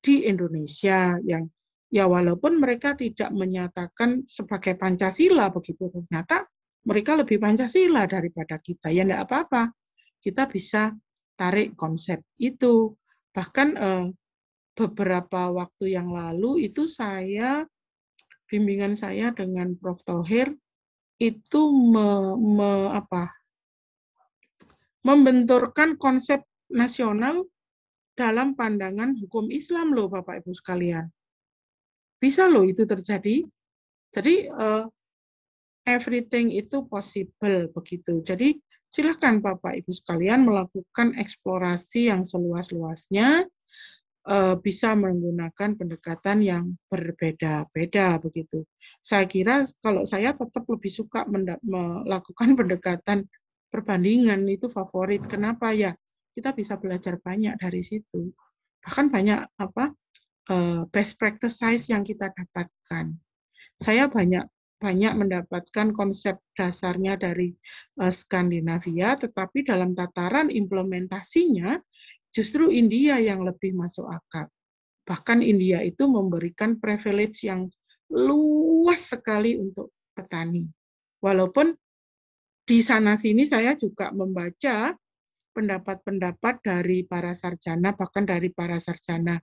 di Indonesia yang ya walaupun mereka tidak menyatakan sebagai Pancasila begitu, ternyata mereka lebih Pancasila daripada kita. Ya enggak apa-apa, kita bisa tarik konsep itu. Bahkan beberapa waktu yang lalu itu bimbingan saya dengan Prof. Thohir itu membenturkan konsep nasional dalam pandangan hukum Islam loh Bapak Ibu sekalian. Bisa loh itu terjadi. Jadi everything itu possible begitu. Jadi silakan Bapak Ibu sekalian melakukan eksplorasi yang seluas-luasnya, bisa menggunakan pendekatan yang berbeda-beda begitu. Saya kira kalau saya tetap lebih suka melakukan pendekatan perbandingan itu favorit. Kenapa ya? Kita bisa belajar banyak dari situ. Bahkan banyak best practice yang kita dapatkan. Saya banyak mendapatkan konsep dasarnya dari Skandinavia, tetapi dalam tataran implementasinya justru India yang lebih masuk akal. Bahkan India itu memberikan privilege yang luas sekali untuk petani. Walaupun di sana-sini saya juga membaca pendapat-pendapat dari para sarjana, bahkan dari para sarjana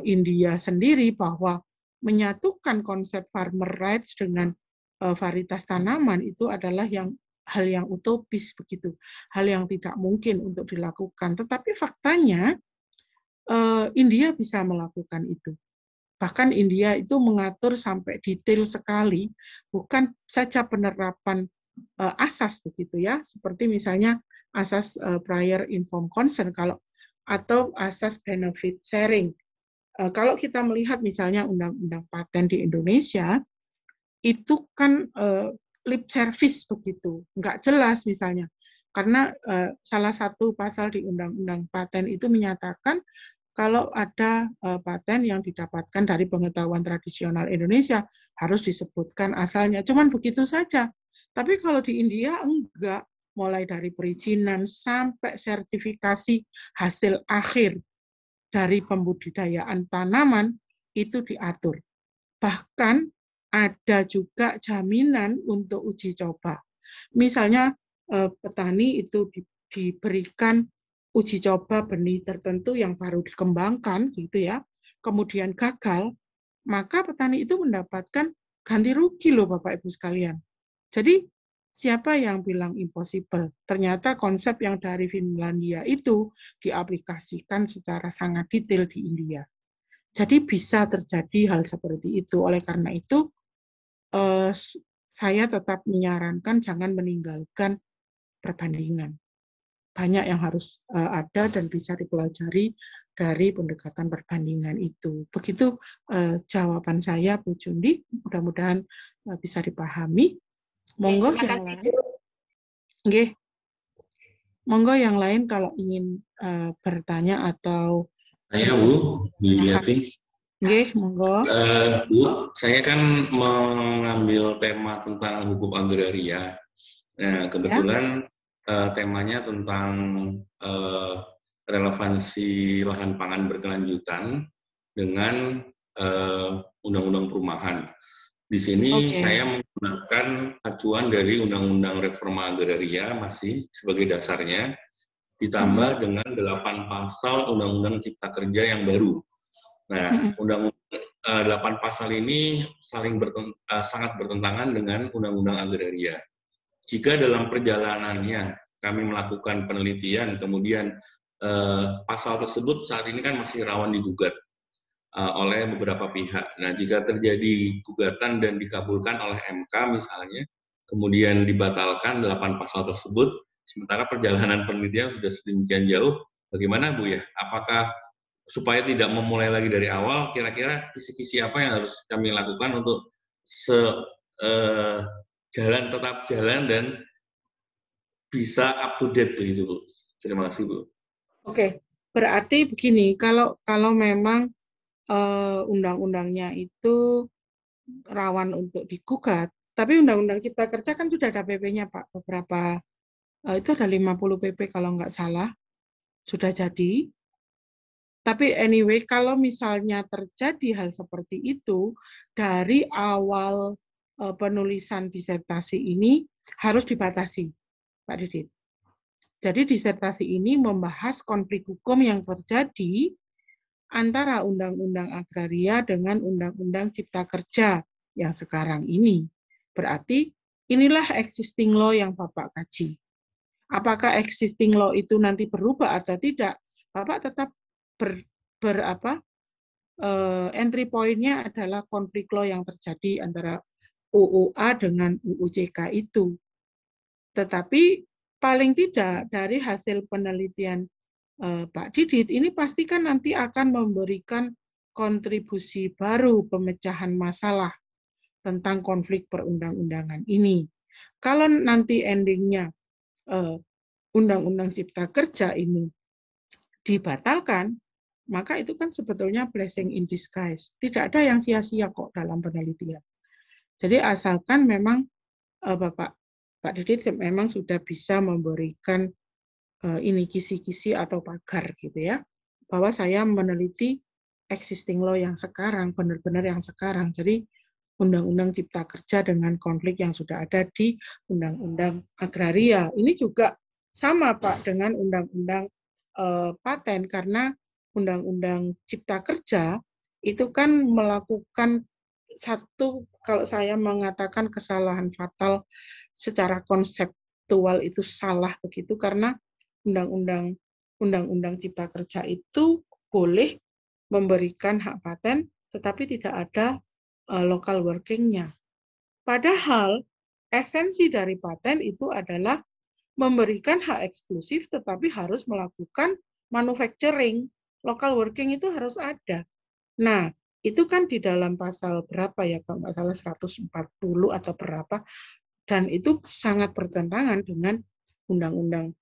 India sendiri, bahwa menyatukan konsep farmer rights dengan varietas tanaman itu adalah hal yang utopis begitu, hal yang tidak mungkin untuk dilakukan. Tetapi faktanya India bisa melakukan itu. Bahkan India itu mengatur sampai detail sekali, bukan saja penerapan asas begitu ya, seperti misalnya asas prior informed consent atau asas benefit sharing. Kalau kita melihat misalnya undang-undang paten di Indonesia, itu kan lip service begitu, nggak jelas misalnya. Karena salah satu pasal di undang-undang paten itu menyatakan kalau ada paten yang didapatkan dari pengetahuan tradisional Indonesia, harus disebutkan asalnya. Cuman begitu saja. Tapi kalau di India enggak, mulai dari perizinan sampai sertifikasi hasil akhir dari pembudidayaan tanaman itu diatur. Bahkan ada juga jaminan untuk uji coba. Misalnya petani itu diberikan uji coba benih tertentu yang baru dikembangkan gitu ya, kemudian gagal, maka petani itu mendapatkan ganti rugi loh Bapak Ibu sekalian. Jadi siapa yang bilang impossible? Ternyata konsep yang dari Finlandia itu diaplikasikan secara sangat detail di India. Jadi bisa terjadi hal seperti itu. Oleh karena itu, saya tetap menyarankan jangan meninggalkan perbandingan. Banyak yang harus ada dan bisa dipelajari dari pendekatan perbandingan itu. Begitu jawaban saya, Bu Jundi. Mudah-mudahan bisa dipahami. Monggo yang lain. Nggih. Monggo yang lain kalau ingin bertanya atau saya Bu Yuliati. Nggih, monggo. Bu, saya kan mengambil tema tentang hukum agraria. Nah, kebetulan temanya tentang relevansi lahan pangan berkelanjutan dengan undang-undang perumahan. Di sini saya menggunakan acuan dari Undang-Undang Reforma Agraria masih sebagai dasarnya, ditambah dengan 8 pasal Undang-Undang Cipta Kerja yang baru. Nah, 8 pasal ini sangat bertentangan dengan Undang-Undang Agraria. Jika dalam perjalanannya kami melakukan penelitian, kemudian pasal tersebut saat ini kan masih rawan digugat oleh beberapa pihak. Nah, jika terjadi gugatan dan dikabulkan oleh MK misalnya, kemudian dibatalkan 8 pasal tersebut, sementara perjalanan penelitian sudah sedemikian jauh, bagaimana Bu ya? Apakah supaya tidak memulai lagi dari awal, kira-kira kisi-kisi apa yang harus kami lakukan untuk tetap jalan dan bisa up to date begitu Bu? Terima kasih Bu. Oke, berarti begini, kalau memang undang-undangnya itu rawan untuk digugat, tapi Undang-Undang Cipta Kerja kan sudah ada PP-nya Pak, beberapa, itu ada 50 PP kalau nggak salah, sudah jadi. Tapi anyway, kalau misalnya terjadi hal seperti itu, dari awal penulisan disertasi ini harus dibatasi, Pak Didit. Jadi disertasi ini membahas konflik hukum yang terjadi antara Undang-Undang Agraria dengan Undang-Undang Cipta Kerja yang sekarang ini. Berarti inilah existing law yang Bapak kaji. Apakah existing law itu nanti berubah atau tidak? Bapak tetap entry point-nya adalah konflik law yang terjadi antara UUA dengan UUJK itu. Tetapi paling tidak dari hasil penelitian Pak Didit, ini pasti kan nanti akan memberikan kontribusi baru pemecahan masalah tentang konflik perundang-undangan ini. Kalau nanti endingnya Undang-Undang Cipta Kerja ini dibatalkan, maka itu kan sebetulnya blessing in disguise. Tidak ada yang sia-sia kok dalam penelitian. Jadi asalkan memang Pak Didit memang sudah bisa memberikan ini kisi-kisi atau pagar gitu ya, bahwa saya meneliti existing law yang sekarang, benar-benar yang sekarang. Jadi Undang-Undang Cipta Kerja dengan konflik yang sudah ada di Undang-Undang Agraria. Ini juga sama Pak dengan Undang-Undang Paten, karena Undang-Undang Cipta Kerja itu kan melakukan satu, kalau saya mengatakan kesalahan fatal secara konseptual itu salah begitu, karena Undang-Undang Cipta Kerja itu boleh memberikan hak paten, tetapi tidak ada local working-nya. Padahal esensi dari paten itu adalah memberikan hak eksklusif, tetapi harus melakukan manufacturing. Local working itu harus ada. Nah, itu kan di dalam pasal berapa ya, kalau nggak salah 140 atau berapa, dan itu sangat bertentangan dengan Undang-Undang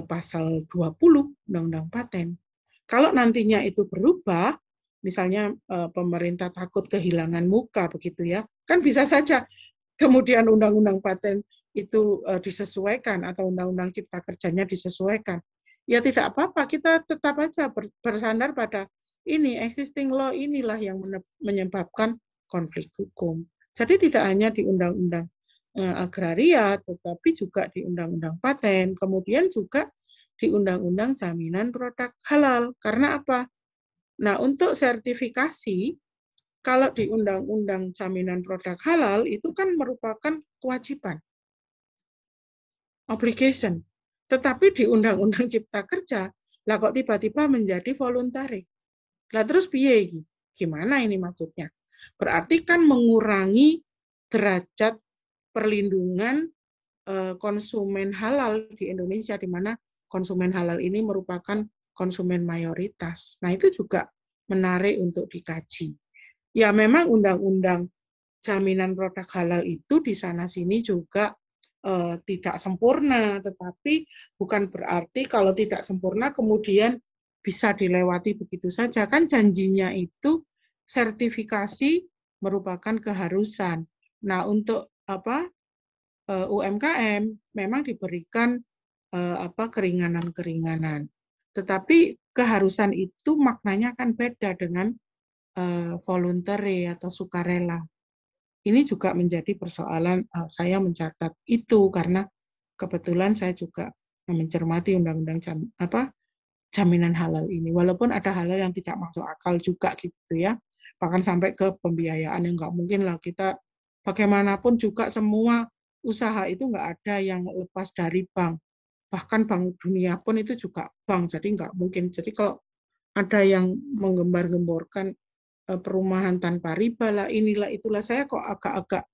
pasal 20 Undang-Undang Paten. Kalau nantinya itu berubah, misalnya pemerintah takut kehilangan muka begitu ya, kan bisa saja kemudian Undang-Undang Paten itu disesuaikan atau Undang-Undang Cipta Kerjanya disesuaikan. Ya tidak apa-apa, kita tetap aja bersandar pada ini, existing law inilah yang menyebabkan konflik hukum. Jadi tidak hanya di Undang-Undang Agraria, tetapi juga di Undang-Undang Paten, kemudian juga di Undang-Undang Jaminan Produk Halal. Karena apa? Nah, untuk sertifikasi, kalau di Undang-Undang Jaminan Produk Halal, itu kan merupakan kewajiban, obligation. Tetapi di Undang-Undang Cipta Kerja, lah kok tiba-tiba menjadi voluntary. Lah terus piye? Gimana ini maksudnya? Berarti kan mengurangi derajat perlindungan konsumen halal di Indonesia, di mana konsumen halal ini merupakan konsumen mayoritas. Nah, itu juga menarik untuk dikaji. Ya, memang Undang-Undang Jaminan Produk Halal itu di sana-sini juga tidak sempurna, tetapi bukan berarti kalau tidak sempurna kemudian bisa dilewati begitu saja. Kan janjinya itu sertifikasi merupakan keharusan. Nah, untuk UMKM memang diberikan keringanan-keringanan. Tetapi keharusan itu maknanya kan beda dengan voluntary atau sukarela. Ini juga menjadi persoalan, saya mencatat itu karena kebetulan saya juga mencermati Undang-Undang Jaminan Halal ini. Walaupun ada hal-hal yang tidak masuk akal juga gitu ya. Bahkan sampai ke pembiayaan yang nggak mungkin lah, kita bagaimanapun juga semua usaha itu nggak ada yang lepas dari bank. bahkan Bank Dunia pun itu juga bank, jadi nggak mungkin. Jadi kalau ada yang menggembar-gemborkan perumahan tanpa riba lah, inilah itulah, saya kok agak-agak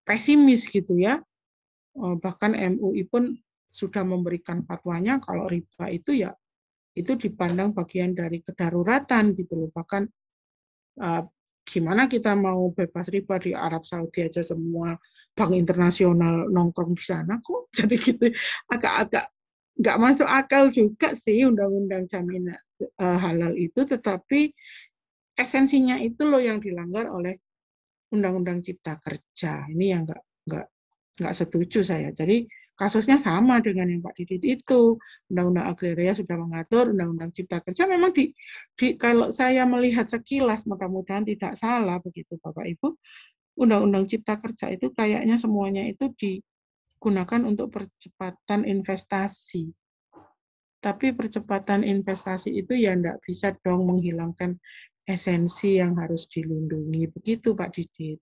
pesimis gitu ya. Bahkan MUI pun sudah memberikan fatwanya kalau riba itu ya itu dipandang bagian dari kedaruratan gitu loh. Bahkan gimana kita mau bebas riba di Arab Saudi aja semua bank internasional nongkrong di sana kok. Jadi gitu agak-agak nggak masuk akal juga sih undang-undang jaminan halal itu, tetapi esensinya itu loh yang dilanggar oleh undang-undang cipta kerja. Ini yang nggak setuju saya. Jadi kasusnya sama dengan yang Pak Didit itu. Undang-undang agraria sudah mengatur, undang-undang cipta kerja memang kalau saya melihat sekilas, mudah-mudahan tidak salah begitu Bapak Ibu, undang-undang cipta kerja itu kayaknya semuanya itu digunakan untuk percepatan investasi. Tapi percepatan investasi itu ya enggak bisa dong menghilangkan esensi yang harus dilindungi. Begitu Pak Didit.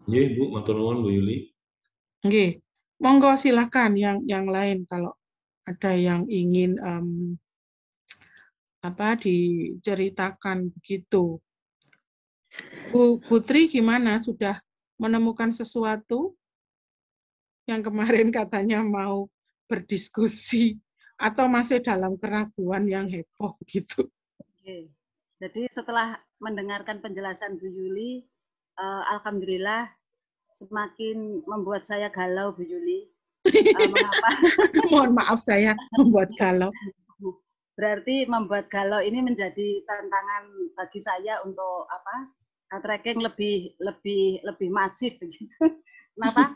Iya, Bu, matur nuwun Bu Yuli. Nggih, monggo silakan yang lain kalau ada yang ingin diceritakan begitu. Bu Putri gimana? Sudah menemukan sesuatu yang kemarin katanya mau berdiskusi atau masih dalam keraguan yang heboh gitu? Oke. Jadi setelah mendengarkan penjelasan Bu Yuli, alhamdulillah semakin membuat saya galau, Bu Yuli. Mengapa? Mohon maaf saya membuat galau. Berarti membuat galau ini menjadi tantangan bagi saya untuk tracking lebih masif begitu. Kenapa?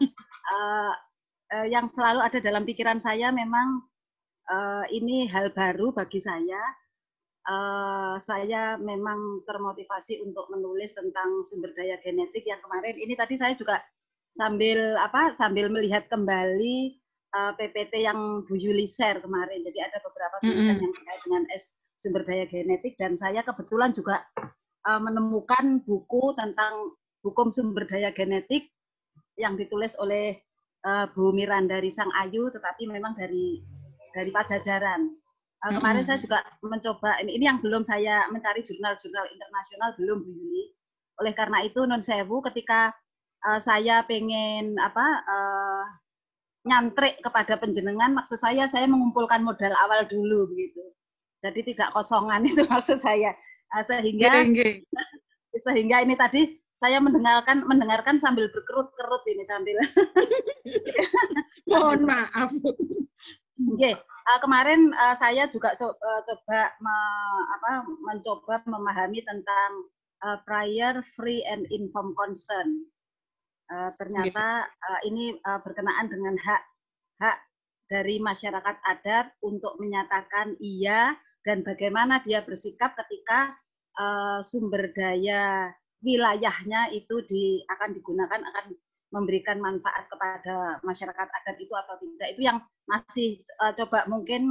Yang selalu ada dalam pikiran saya memang ini hal baru bagi saya. Saya memang termotivasi untuk menulis tentang sumber daya genetik yang kemarin ini tadi saya juga sambil melihat kembali PPT yang Bu Yuli share kemarin. Jadi ada beberapa tulisan yang terkait dengan sumber daya genetik dan saya kebetulan juga menemukan buku tentang hukum sumber daya genetik yang ditulis oleh Bu Miranda Risang Ayu, tetapi memang dari Pajajaran. Kemarin saya juga mencoba, ini yang belum saya mencari jurnal-jurnal internasional, belum Bu Yuli. Oleh karena itu, non sewu, ketika saya pengen nyantrik kepada penjenengan, maksud saya mengumpulkan modal awal dulu begitu. Jadi tidak kosongan itu maksud saya. Sehingga ini tadi saya mendengarkan sambil berkerut-kerut ini sambil. Mohon maaf. Okay. Kemarin saya juga mencoba memahami tentang prior free and informed consent. Ternyata ini berkenaan dengan hak dari masyarakat adat untuk menyatakan iya dan bagaimana dia bersikap ketika sumber daya wilayahnya itu akan digunakan, akan memberikan manfaat kepada masyarakat adat itu atau tidak. Itu yang masih coba mungkin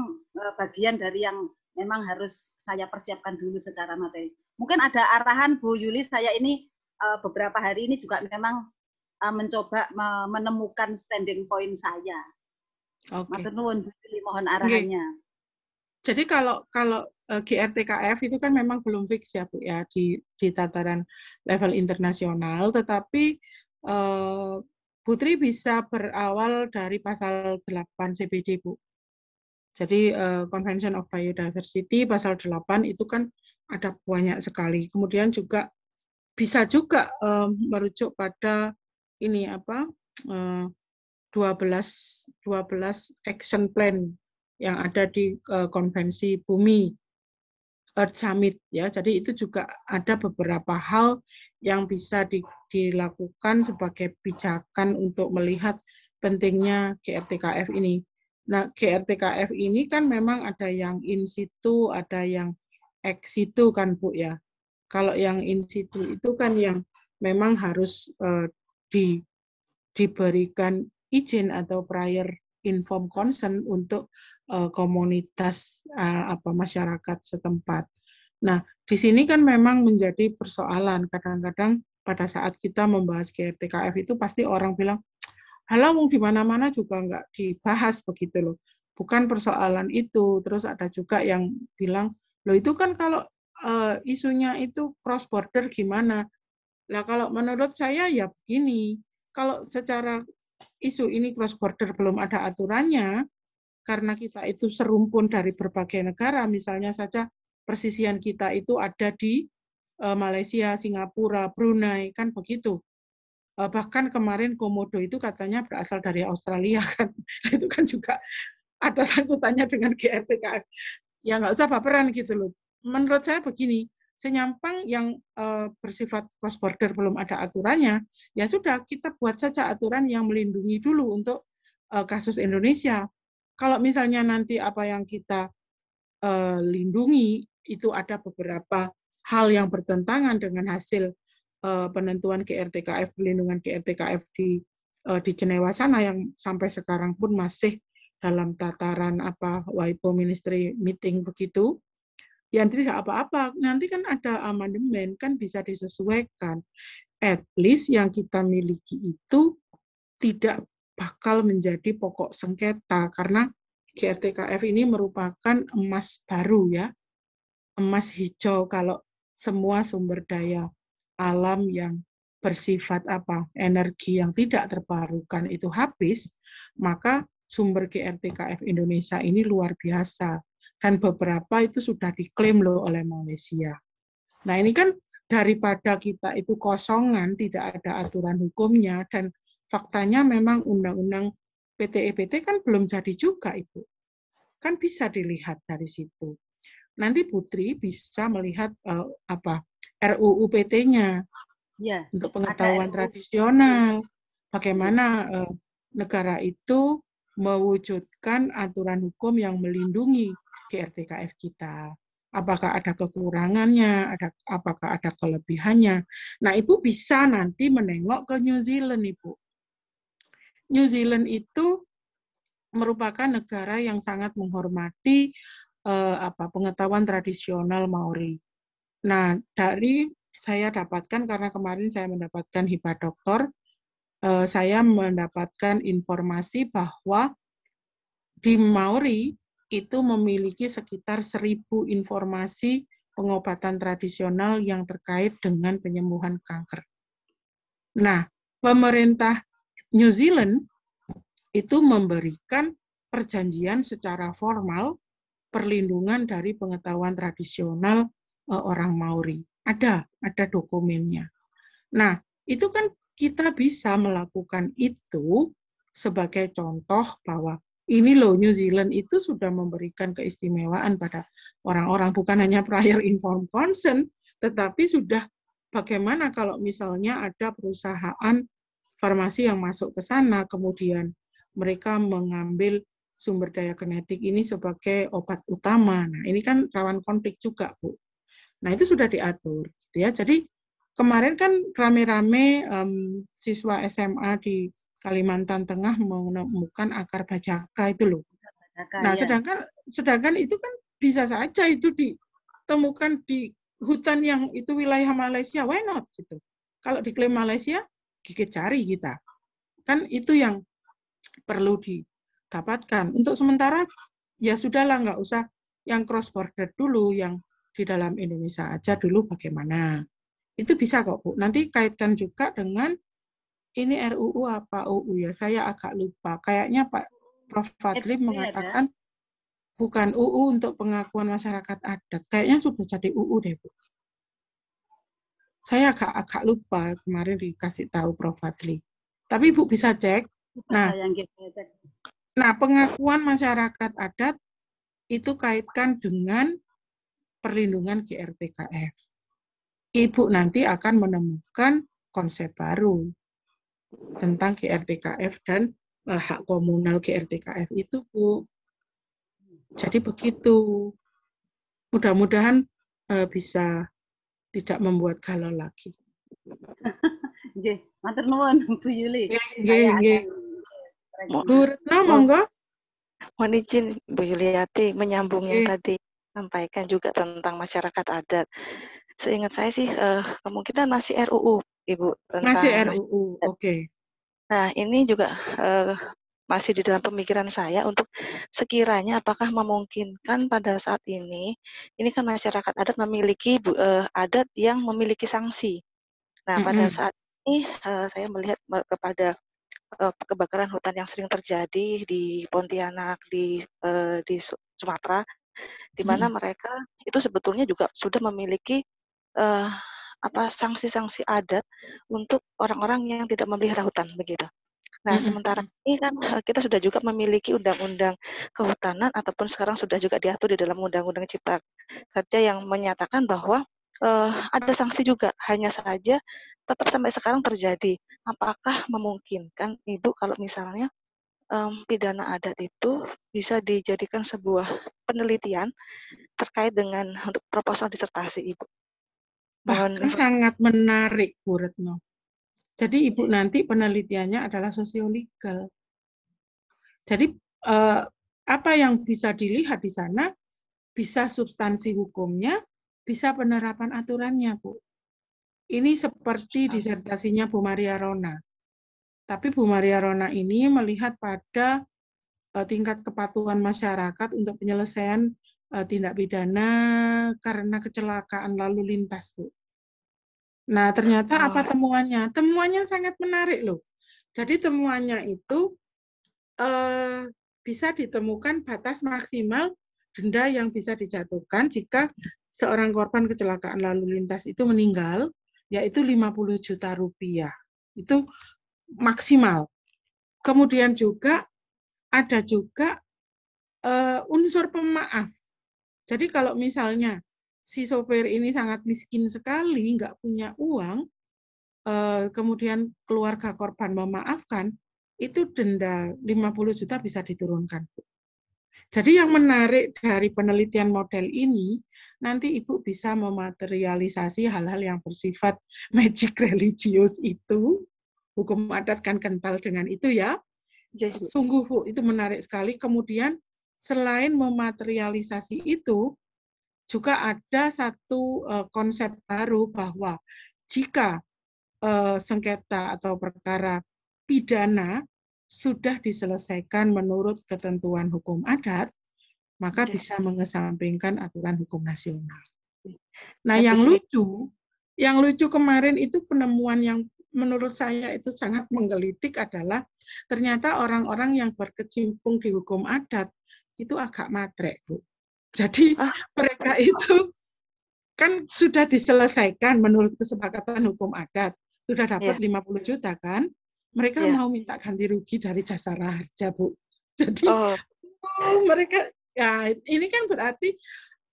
bagian dari yang memang harus saya persiapkan dulu secara materi. Mungkin ada arahan Bu Yuli, saya ini beberapa hari ini juga memang mencoba menemukan standing point saya. Oke. Matur nuwun Bu Yuli, mohon arahannya. Jadi kalau GRTKF itu kan memang belum fix ya Bu ya di tataran level internasional, tetapi Putri bisa berawal dari pasal 8 CBD, Bu. Jadi Convention of Biodiversity pasal 8 itu kan ada banyak sekali. Kemudian juga bisa juga merujuk pada ini 12 action plan yang ada di Konvensi Bumi Earth Summit ya. Jadi itu juga ada beberapa hal yang bisa dilakukan sebagai pijakan untuk melihat pentingnya GRTKF ini. Nah, GRTKF ini kan memang ada yang in situ, ada yang ex situ kan Bu ya. Kalau yang in situ itu kan yang memang harus diberikan izin atau prior informed consent untuk komunitas masyarakat setempat. Nah, di sini kan memang menjadi persoalan. Kadang-kadang pada saat kita membahas GRTKF itu pasti orang bilang, Halah di mana-mana juga nggak dibahas begitu loh. Bukan persoalan itu. Terus ada juga yang bilang, loh itu kan kalau isunya itu cross border gimana? Nah, kalau menurut saya ya begini, kalau secara isu ini cross border belum ada aturannya, karena kita itu serumpun dari berbagai negara, misalnya saja persisian kita itu ada di Malaysia, Singapura, Brunei, kan begitu. Bahkan kemarin Komodo itu katanya berasal dari Australia kan, itu kan juga ada sangkutannya dengan GRTKF. Ya nggak usah baperan gitu loh. Menurut saya begini, senyampang yang bersifat cross border belum ada aturannya, ya sudah kita buat saja aturan yang melindungi dulu untuk kasus Indonesia. Kalau misalnya nanti apa yang kita lindungi itu ada beberapa hal yang bertentangan dengan hasil penentuan GRTKF, pelindungan GRTKF di Jenewa sana yang sampai sekarang pun masih dalam tataran WIPO Ministry Meeting begitu, ya tidak apa-apa. Nanti kan ada amandemen, kan bisa disesuaikan. At least yang kita miliki itu tidak bakal menjadi pokok sengketa, karena GRTKF ini merupakan emas baru ya, emas hijau kalau semua sumber daya alam yang bersifat energi yang tidak terbarukan itu habis, maka sumber GRTKF Indonesia ini luar biasa. Dan beberapa itu sudah diklaim loh oleh Malaysia. Nah ini kan daripada kita itu kosongan, tidak ada aturan hukumnya, dan faktanya memang undang-undang PT-EPT kan belum jadi juga, Ibu. Kan bisa dilihat dari situ. Nanti Putri bisa melihat RUU PT-nya ya, untuk pengetahuan tradisional. Bagaimana negara itu mewujudkan aturan hukum yang melindungi GRTKF kita. Apakah ada kekurangannya, apakah ada kelebihannya. Nah, Ibu bisa nanti menengok ke New Zealand, Ibu. New Zealand itu merupakan negara yang sangat menghormati pengetahuan tradisional Maori. Nah, dari saya dapatkan, karena kemarin saya mendapatkan hibah doktor, saya mendapatkan informasi bahwa di Maori itu memiliki sekitar 1.000 informasi pengobatan tradisional yang terkait dengan penyembuhan kanker. Nah, pemerintah New Zealand itu memberikan perjanjian secara formal perlindungan dari pengetahuan tradisional orang Maori. Ada dokumennya. Nah, itu kan kita bisa melakukan itu sebagai contoh bahwa ini loh, New Zealand itu sudah memberikan keistimewaan pada orang-orang, bukan hanya prior informed consent, tetapi sudah bagaimana kalau misalnya ada perusahaan farmasi yang masuk ke sana, kemudian mereka mengambil sumber daya genetik ini sebagai obat utama. Nah, ini kan rawan konflik juga, Bu. Nah, itu sudah diatur, gitu ya. Jadi kemarin kan rame-rame siswa SMA di Kalimantan Tengah menemukan akar bajaka itu loh. Nah, sedangkan itu kan bisa saja itu ditemukan di hutan yang itu wilayah Malaysia, why not gitu. Kalau diklaim Malaysia, gigit jari kita. Kan itu yang perlu didapatkan. Untuk sementara ya sudahlah, nggak usah yang cross border dulu, yang di dalam Indonesia aja dulu bagaimana. Itu bisa kok, Bu. Nanti kaitkan juga dengan ini RUU apa UU ya, saya agak lupa. Kayaknya Pak Prof. Fadli mengatakan bukan UU untuk pengakuan masyarakat adat. Kayaknya sudah jadi UU deh, Bu. Saya agak lupa, kemarin dikasih tahu Prof. Fadli. Tapi Ibu bisa cek. Nah, pengakuan masyarakat adat itu kaitkan dengan perlindungan GRTKF. Ibu nanti akan menemukan konsep baru tentang GRTKF dan hak komunal GRTKF itu, Bu. Jadi begitu. Mudah-mudahan bisa tidak membuat galau lagi. Nggih, matur nuwun Bu Yuli. Nggih. Bu Retno, monggo. Mohon izin Bu Yuliati menyambung yang tadi sampaikan juga tentang masyarakat adat. Seingat saya sih kemungkinan masih RUU, Ibu. Masih RUU, oke. Nah, ini juga masih di dalam pemikiran saya untuk sekiranya apakah memungkinkan pada saat ini kan masyarakat adat memiliki adat yang memiliki sanksi. Nah, pada saat ini saya melihat kepada kebakaran hutan yang sering terjadi di Pontianak, di Sumatera, di mana mereka itu sebetulnya juga sudah memiliki sanksi-sanksi adat untuk orang-orang yang tidak memelihara hutan begitu. Nah, sementara ini kan kita sudah juga memiliki undang-undang kehutanan ataupun sekarang sudah juga diatur di dalam undang-undang Cipta Kerja yang menyatakan bahwa ada sanksi juga, hanya saja tetap sampai sekarang terjadi. Apakah memungkinkan Ibu kalau misalnya pidana adat itu bisa dijadikan sebuah penelitian terkait dengan untuk proposal disertasi Ibu? Bahkan sangat menarik, Bu Retno. Jadi Ibu nanti penelitiannya adalah sosiolegal. Jadi apa yang bisa dilihat di sana, bisa substansi hukumnya, bisa penerapan aturannya, Bu. Ini seperti disertasinya Bu Maria Rona. Tapi Bu Maria Rona ini melihat pada tingkat kepatuhan masyarakat untuk penyelesaian tindak pidana karena kecelakaan lalu lintas, Bu. Nah, ternyata apa temuannya? Temuannya sangat menarik loh. Jadi temuannya itu bisa ditemukan batas maksimal denda yang bisa dijatuhkan jika seorang korban kecelakaan lalu lintas itu meninggal, yaitu 50 juta rupiah. Itu maksimal. Kemudian juga ada juga unsur pemaaf. Jadi kalau misalnya si sopir ini sangat miskin sekali, nggak punya uang, kemudian keluarga korban memaafkan, itu denda 50 juta bisa diturunkan. Jadi yang menarik dari penelitian model ini, nanti Ibu bisa mematerialisasi hal-hal yang bersifat magic religius itu. Hukum adat kan kental dengan itu ya. Sungguh Bu, itu menarik sekali. Kemudian selain mematerialisasi itu, juga ada satu konsep baru bahwa jika sengketa atau perkara pidana sudah diselesaikan menurut ketentuan hukum adat, maka bisa mengesampingkan aturan hukum nasional. Nah, yang lucu kemarin itu penemuan yang menurut saya itu sangat menggelitik adalah ternyata orang-orang yang berkecimpung di hukum adat itu agak matre, Bu. Jadi mereka itu kan sudah diselesaikan menurut kesepakatan hukum adat, sudah dapat 50 juta kan, mereka mau minta ganti rugi dari jasara harja, Bu. Jadi mereka, ya ini kan berarti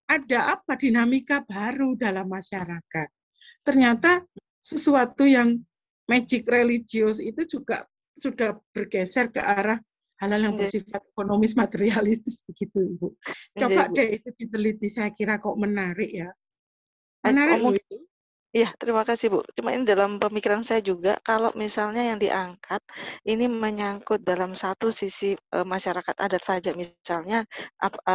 ada apa dinamika baru dalam masyarakat. Ternyata sesuatu yang magic religius itu juga sudah bergeser ke arah hal-hal yang bersifat ekonomis materialistis begitu, Ibu. Coba deh itu diteliti, saya kira kok menarik ya. Menarik loh itu. Iya, terima kasih Bu. Cuma ini dalam pemikiran saya juga, kalau misalnya yang diangkat, ini menyangkut dalam satu sisi masyarakat adat saja, misalnya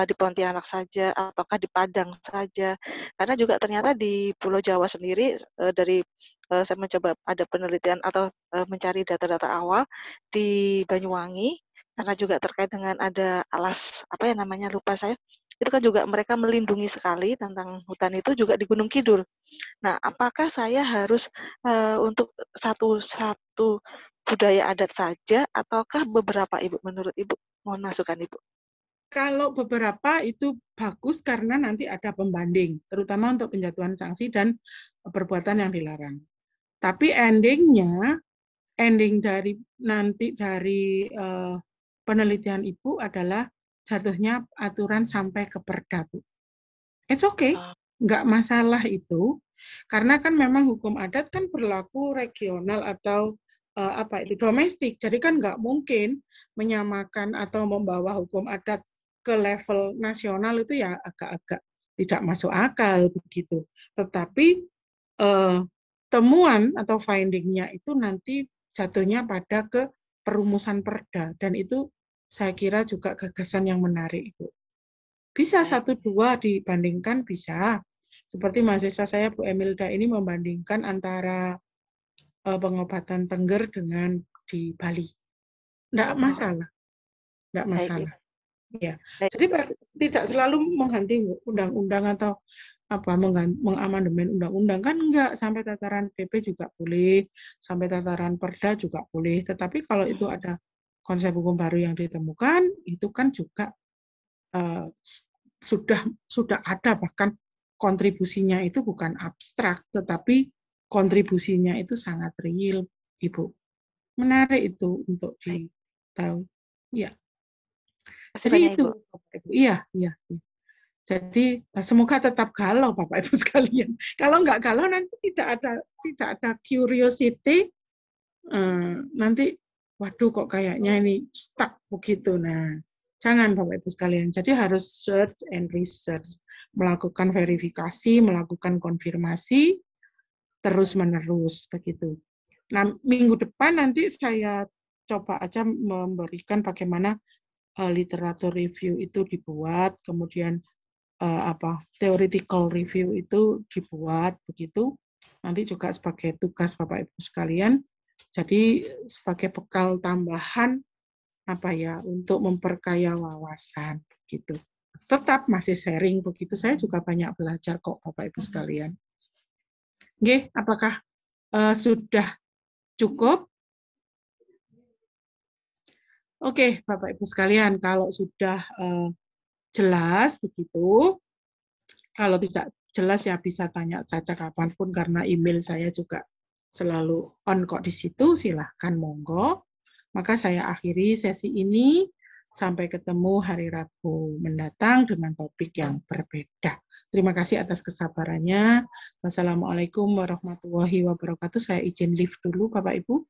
di Pontianak saja, ataukah di Padang saja. Karena juga ternyata di Pulau Jawa sendiri, dari saya mencoba ada penelitian atau mencari data-data awal, di Banyuwangi, karena juga terkait dengan ada alas, apa ya namanya, lupa saya, itu kan juga mereka melindungi sekali tentang hutan itu juga di Gunung Kidul. Nah, apakah saya harus untuk satu budaya adat saja, ataukah beberapa Ibu? Menurut Ibu, mohon masukan Ibu. Kalau beberapa itu bagus karena nanti ada pembanding, terutama untuk penjatuhan sanksi dan perbuatan yang dilarang. Tapi ending dari nanti dari penelitian Ibu adalah jatuhnya aturan sampai ke Perda, Bu. It's okay, nggak masalah itu, karena kan memang hukum adat kan berlaku regional atau domestik, jadi kan nggak mungkin menyamakan atau membawa hukum adat ke level nasional, itu ya agak-agak tidak masuk akal begitu. Tetapi temuan atau finding-nya itu nanti jatuhnya pada ke perumusan perda, dan itu saya kira juga gagasan yang menarik, Ibu. Bisa 1-2 dibandingkan, bisa. Seperti mahasiswa saya, Bu Emilda ini membandingkan antara pengobatan tengger dengan di Bali. Enggak masalah. Enggak masalah. Ya. Jadi tidak selalu mengganti undang-undang atau mengamandemen undang-undang, kan enggak, sampai tataran PP juga boleh, sampai tataran Perda juga boleh. Tetapi kalau itu ada konsep hukum baru yang ditemukan, itu kan juga sudah ada, bahkan kontribusinya itu bukan abstrak, tetapi kontribusinya itu sangat real, Ibu. Menarik itu untuk ditahu. Ya. Jadi itu, iya. Jadi semoga tetap galau Bapak Ibu sekalian. Kalau nggak galau nanti tidak ada curiosity. Nanti waduh kok kayaknya ini stuck begitu. Nah, jangan Bapak Ibu sekalian. Jadi harus search and research, melakukan verifikasi, melakukan konfirmasi terus-menerus begitu. Nah, minggu depan nanti saya coba aja memberikan bagaimana literatur review itu dibuat, kemudian theoretical review itu dibuat begitu. Nanti juga sebagai tugas Bapak Ibu sekalian. Jadi sebagai bekal tambahan untuk memperkaya wawasan begitu. Tetap masih sharing begitu. Saya juga banyak belajar kok Bapak Ibu sekalian. Nggih, apakah sudah cukup? Oke, Bapak Ibu sekalian, kalau sudah jelas begitu. Kalau tidak jelas ya bisa tanya saja kapanpun, karena email saya juga selalu on kok di situ, silahkan monggo. Maka saya akhiri sesi ini, sampai ketemu hari Rabu mendatang dengan topik yang berbeda. Terima kasih atas kesabarannya. Wassalamualaikum warahmatullahi wabarakatuh. Saya izin live dulu Bapak Ibu.